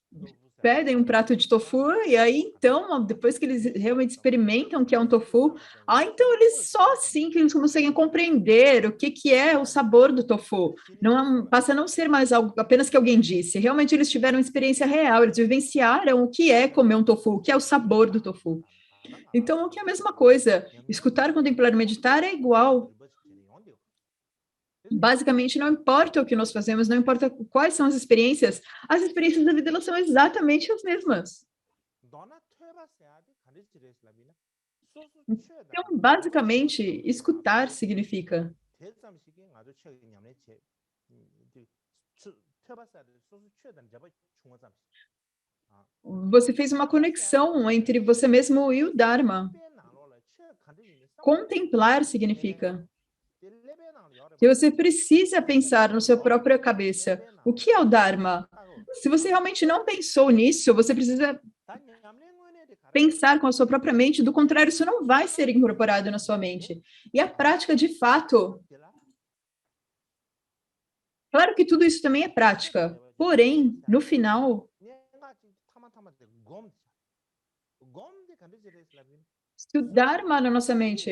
pedem um prato de tofu e aí, então, depois que eles realmente experimentam o que é um tofu, então eles só assim que eles conseguem compreender o que é o sabor do tofu. Não passa a não ser mais algo apenas que alguém disse. Realmente eles tiveram uma experiência real, eles vivenciaram o que é comer um tofu, o que é o sabor do tofu. Então, o que é a mesma coisa? Escutar, contemplar e meditar é igual. Basicamente, não importa o que nós fazemos, não importa quais são as experiências da vida, elas são exatamente as mesmas. Então, basicamente, escutar significa você fez uma conexão entre você mesmo e o Dharma. Contemplar significa que você precisa pensar na sua própria cabeça. O que é o Dharma? Se você realmente não pensou nisso, você precisa pensar com a sua própria mente, do contrário, isso não vai ser incorporado na sua mente. E a prática, de fato, claro que tudo isso também é prática, porém, no final, se o Dharma na nossa mente,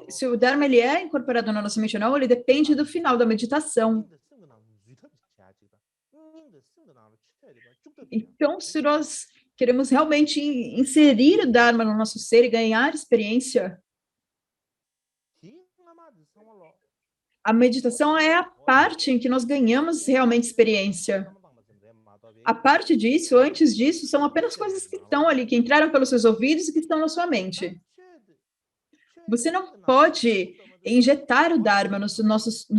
se o Dharma ele é incorporado na nossa mente ou não, ele depende do final da meditação. Então, se nós queremos realmente inserir o Dharma no nosso ser e ganhar experiência, a meditação é a parte em que nós ganhamos realmente experiência. A parte disso, antes disso, são apenas coisas que estão ali, que entraram pelos seus ouvidos e que estão na sua mente. Você não pode injetar o Dharma no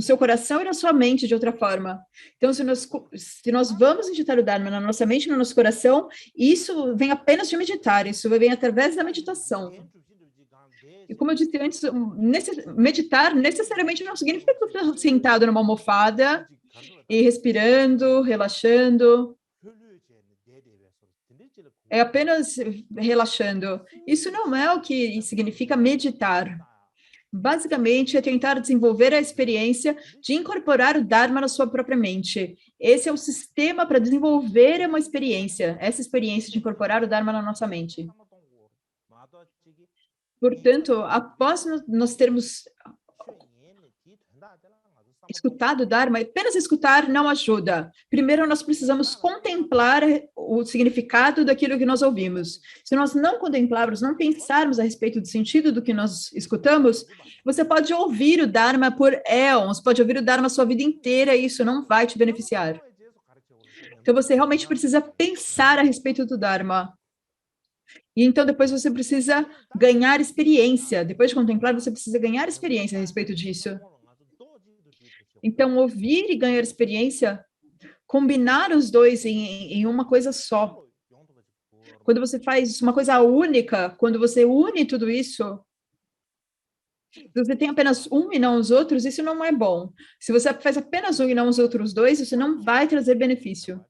seu coração e na sua mente de outra forma. Então, se nós vamos injetar o Dharma na nossa mente e no nosso coração, isso vem apenas de meditar, isso vem através da meditação. E como eu disse antes, meditar necessariamente não significa que você está sentado numa almofada e respirando, relaxando. É apenas relaxando. Isso não é o que significa meditar. basicamente, é tentar desenvolver a experiência de incorporar o Dharma na sua própria mente. Esse é o sistema para desenvolver uma experiência, essa experiência de incorporar o Dharma na nossa mente. Portanto, após nós termos escutado o Dharma, apenas escutar não ajuda. Primeiro, nós precisamos contemplar o significado daquilo que nós ouvimos. Se nós não contemplarmos, não pensarmos a respeito do sentido do que nós escutamos, você pode ouvir o Dharma por éons, pode ouvir o Dharma a sua vida inteira e isso não vai te beneficiar. Então, você realmente precisa pensar a respeito do Dharma. E então, depois você precisa ganhar experiência. Depois de contemplar, você precisa ganhar experiência a respeito disso. Então, ouvir e ganhar experiência, combinar os dois em uma coisa só. Quando você faz uma coisa única, quando você une tudo isso, se você tem apenas um e não os outros, isso não é bom. Se você faz apenas um e não os outros dois, isso não vai trazer benefício.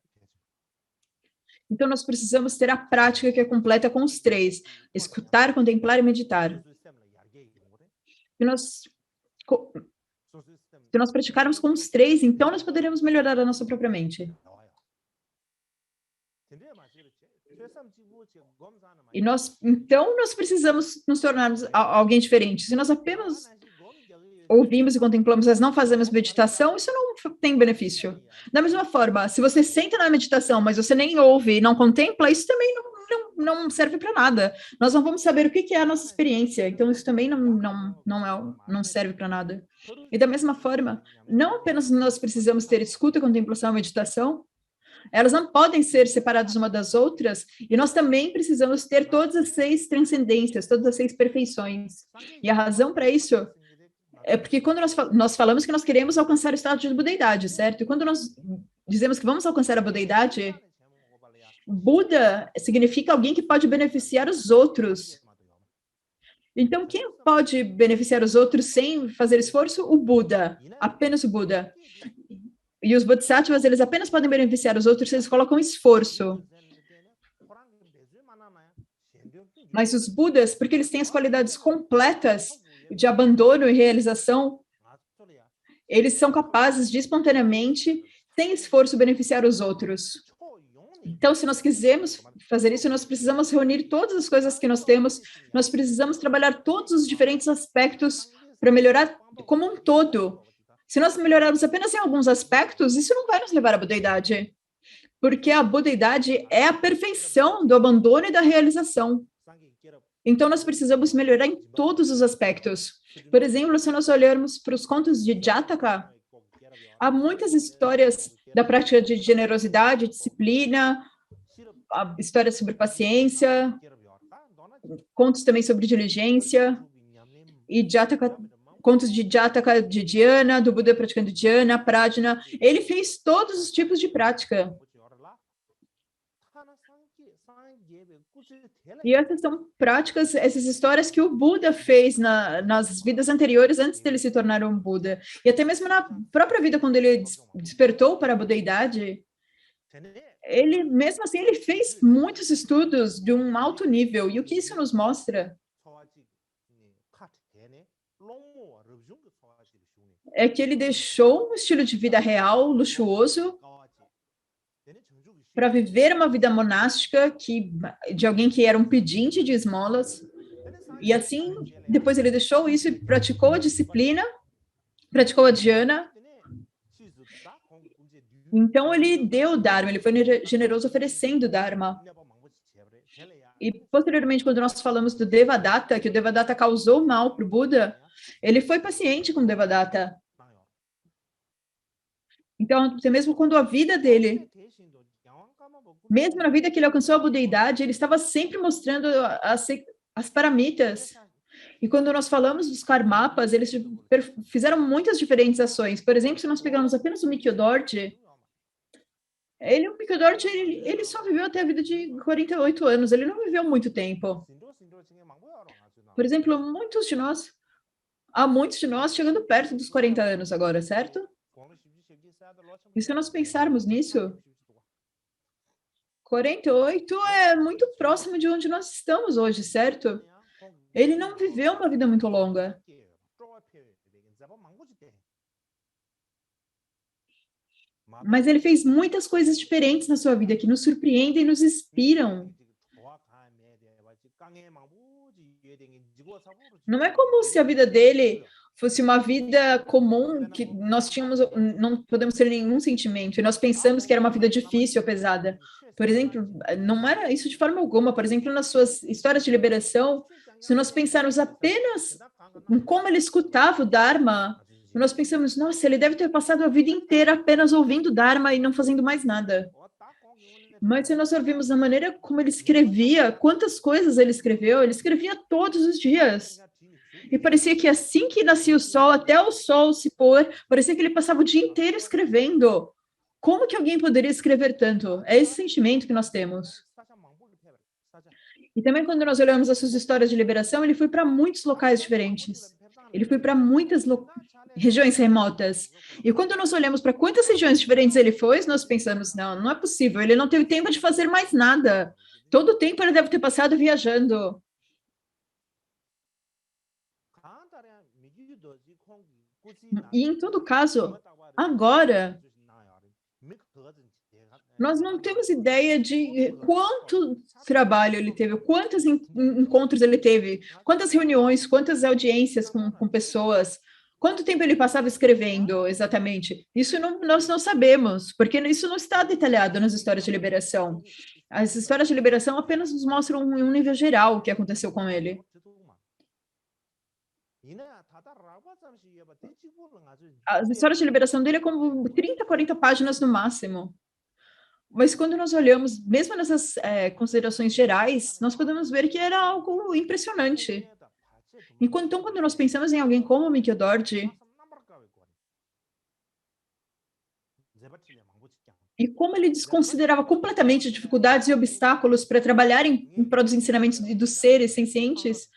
Então, nós precisamos ter a prática que é completa com os três: escutar, contemplar e meditar. Se nós praticarmos com os três, então nós poderemos melhorar a nossa própria mente. Então, nós precisamos nos tornarmos alguém diferente. Se nós apenas ouvimos e contemplamos, mas não fazemos meditação, isso não tem benefício. Da mesma forma, se você senta na meditação, mas você nem ouve e não contempla, isso também não serve para nada. Nós não vamos saber o que é a nossa experiência, então isso também não serve para nada. E da mesma forma, não apenas nós precisamos ter escuta, contemplação e meditação, elas não podem ser separadas uma das outras, e nós também precisamos ter todas as 6 transcendências, todas as 6 perfeições. E a razão para isso é porque quando nós falamos que nós queremos alcançar o estado de budeidade, certo? E quando nós dizemos que vamos alcançar a budeidade, Buda significa alguém que pode beneficiar os outros. Então, quem pode beneficiar os outros sem fazer esforço? O Buda, apenas o Buda. E os Bodhisattvas, eles apenas podem beneficiar os outros se eles colocam esforço. Mas os Budas, porque eles têm as qualidades completas de abandono e realização, eles são capazes de espontaneamente, sem esforço, beneficiar os outros. Então, se nós quisermos fazer isso, nós precisamos reunir todas as coisas que nós temos, nós precisamos trabalhar todos os diferentes aspectos para melhorar como um todo. Se nós melhorarmos apenas em alguns aspectos, isso não vai nos levar à budeidade, porque a budeidade é a perfeição do abandono e da realização. Então, nós precisamos melhorar em todos os aspectos. Por exemplo, se nós olharmos para os contos de Jataka, há muitas histórias da prática de generosidade, disciplina, histórias sobre paciência, contos também sobre diligência, e Jataka, contos de Jataka, de Dhyana, do Buda praticando Dhyana, Prajna. Ele fez todos os tipos de prática. E essas são práticas, essas histórias que o Buda fez nas vidas anteriores, antes dele se tornar um Buda. E até mesmo na própria vida, quando ele despertou para a budeidade, ele, mesmo assim, ele fez muitos estudos de um alto nível. E o que isso nos mostra? É que ele deixou um estilo de vida real, luxuoso, para viver uma vida monástica de alguém que era um pedinte de esmolas. E assim, depois ele deixou isso e praticou a disciplina, praticou a dhyana. Então ele deu o Dharma, ele foi generoso oferecendo o Dharma. E posteriormente, quando nós falamos do Devadatta, que o Devadatta causou mal para o Buda, ele foi paciente com o Devadatta. Então, até mesmo quando a vida dele, mesmo na vida que ele alcançou a budeidade, ele estava sempre mostrando as paramitas. E quando nós falamos dos karmapas, eles fizeram muitas diferentes ações. Por exemplo, se nós pegarmos apenas o Mikyo Dorje, o Mikyo Dorje, ele só viveu até a vida de 48 anos, ele não viveu muito tempo. Por exemplo, há muitos de nós chegando perto dos 40 anos agora, certo? E se nós pensarmos nisso, 48 é muito próximo de onde nós estamos hoje, certo? Ele não viveu uma vida muito longa. Mas ele fez muitas coisas diferentes na sua vida que nos surpreendem e nos inspiram. Não é como se a vida dele fosse uma vida comum, que nós tínhamos, não podemos ter nenhum sentimento, e nós pensamos que era uma vida difícil ou pesada. Por exemplo, não era isso de forma alguma. Por exemplo, nas suas histórias de liberação, se nós pensarmos apenas em como ele escutava o Dharma, nós pensamos, nossa, ele deve ter passado a vida inteira apenas ouvindo o Dharma e não fazendo mais nada. Mas se nós ouvimos a maneira como ele escrevia, quantas coisas ele escrevia todos os dias. E parecia que assim que nascia o sol, até o sol se pôr, parecia que ele passava o dia inteiro escrevendo. Como que alguém poderia escrever tanto? É esse sentimento que nós temos. E também quando nós olhamos as suas histórias de liberação, ele foi para muitos locais diferentes. Ele foi para muitas regiões remotas. E quando nós olhamos para quantas regiões diferentes ele foi, nós pensamos, não é possível, ele não teve tempo de fazer mais nada. Todo o tempo ele deve ter passado viajando. E em todo caso, agora, nós não temos ideia de quanto trabalho ele teve, quantos encontros ele teve, quantas reuniões, quantas audiências com pessoas, quanto tempo ele passava escrevendo exatamente. Isso nós não sabemos, porque isso não está detalhado nas histórias de liberação. As histórias de liberação apenas nos mostram em um nível geral o que aconteceu com ele. As histórias de liberação dele é como 30, 40 páginas no máximo. Mas quando nós olhamos, mesmo nessas considerações gerais, nós podemos ver que era algo impressionante. Então, quando nós pensamos em alguém como Mikio Dorji, e como ele desconsiderava completamente dificuldades e obstáculos para trabalhar em prol dos ensinamentos dos seres sencientes,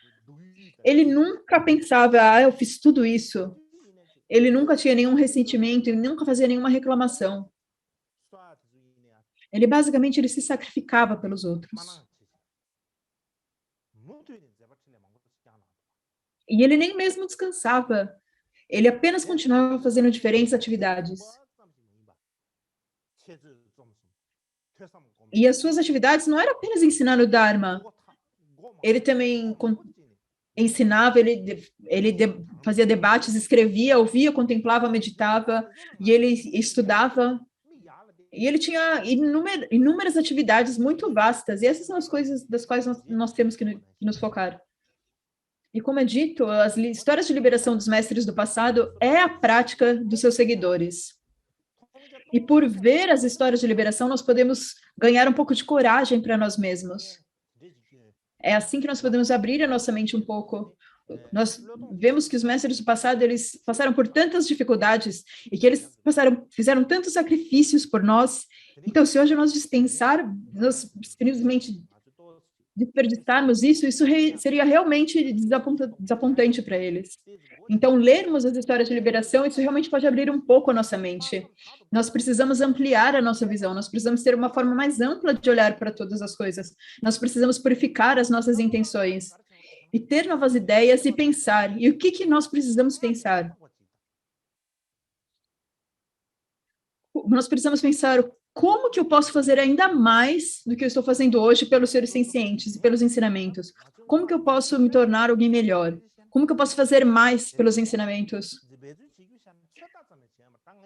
ele nunca pensava, eu fiz tudo isso. Ele nunca tinha nenhum ressentimento e nunca fazia nenhuma reclamação. Ele basicamente ele se sacrificava pelos outros. E ele nem mesmo descansava. Ele apenas continuava fazendo diferentes atividades. E as suas atividades não eram apenas ensinar o Dharma. Ele também ensinava, ele fazia debates, escrevia, ouvia, contemplava, meditava, e ele estudava. E ele tinha inúmeras atividades muito vastas, e essas são as coisas das quais nós temos que nos focar. E como é dito, as histórias de liberação dos mestres do passado é a prática dos seus seguidores. E por ver as histórias de liberação, nós podemos ganhar um pouco de coragem para nós mesmos. É assim que nós podemos abrir a nossa mente um pouco. Nós vemos que os mestres do passado, eles passaram por tantas dificuldades e que eles fizeram tantos sacrifícios por nós. Então, se hoje nós simplesmente desperdiçarmos isso seria realmente desapontante para eles. Então, lermos as histórias de liberação, isso realmente pode abrir um pouco a nossa mente. Nós precisamos ampliar a nossa visão, nós precisamos ter uma forma mais ampla de olhar para todas as coisas. Nós precisamos purificar as nossas intenções e ter novas ideias e pensar. E o que nós precisamos pensar? Nós precisamos pensar como que eu posso fazer ainda mais do que eu estou fazendo hoje pelos seres sencientes e pelos ensinamentos? Como que eu posso me tornar alguém melhor? Como que eu posso fazer mais pelos ensinamentos?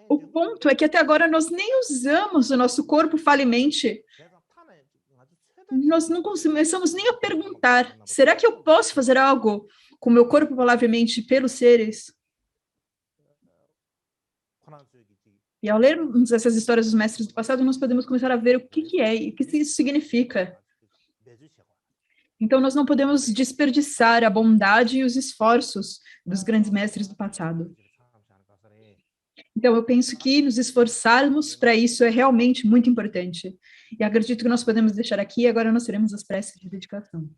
O ponto é que até agora nós nem usamos o nosso corpo falimente. Nós não começamos nem a perguntar, será que eu posso fazer algo com o meu corpo, palavra e mente pelos seres? E ao lermos essas histórias dos mestres do passado, nós podemos começar a ver o que é e o que isso significa. Então, nós não podemos desperdiçar a bondade e os esforços dos grandes mestres do passado. Então, eu penso que nos esforçarmos para isso é realmente muito importante. E acredito que nós podemos deixar aqui, agora nós teremos as preces de dedicação.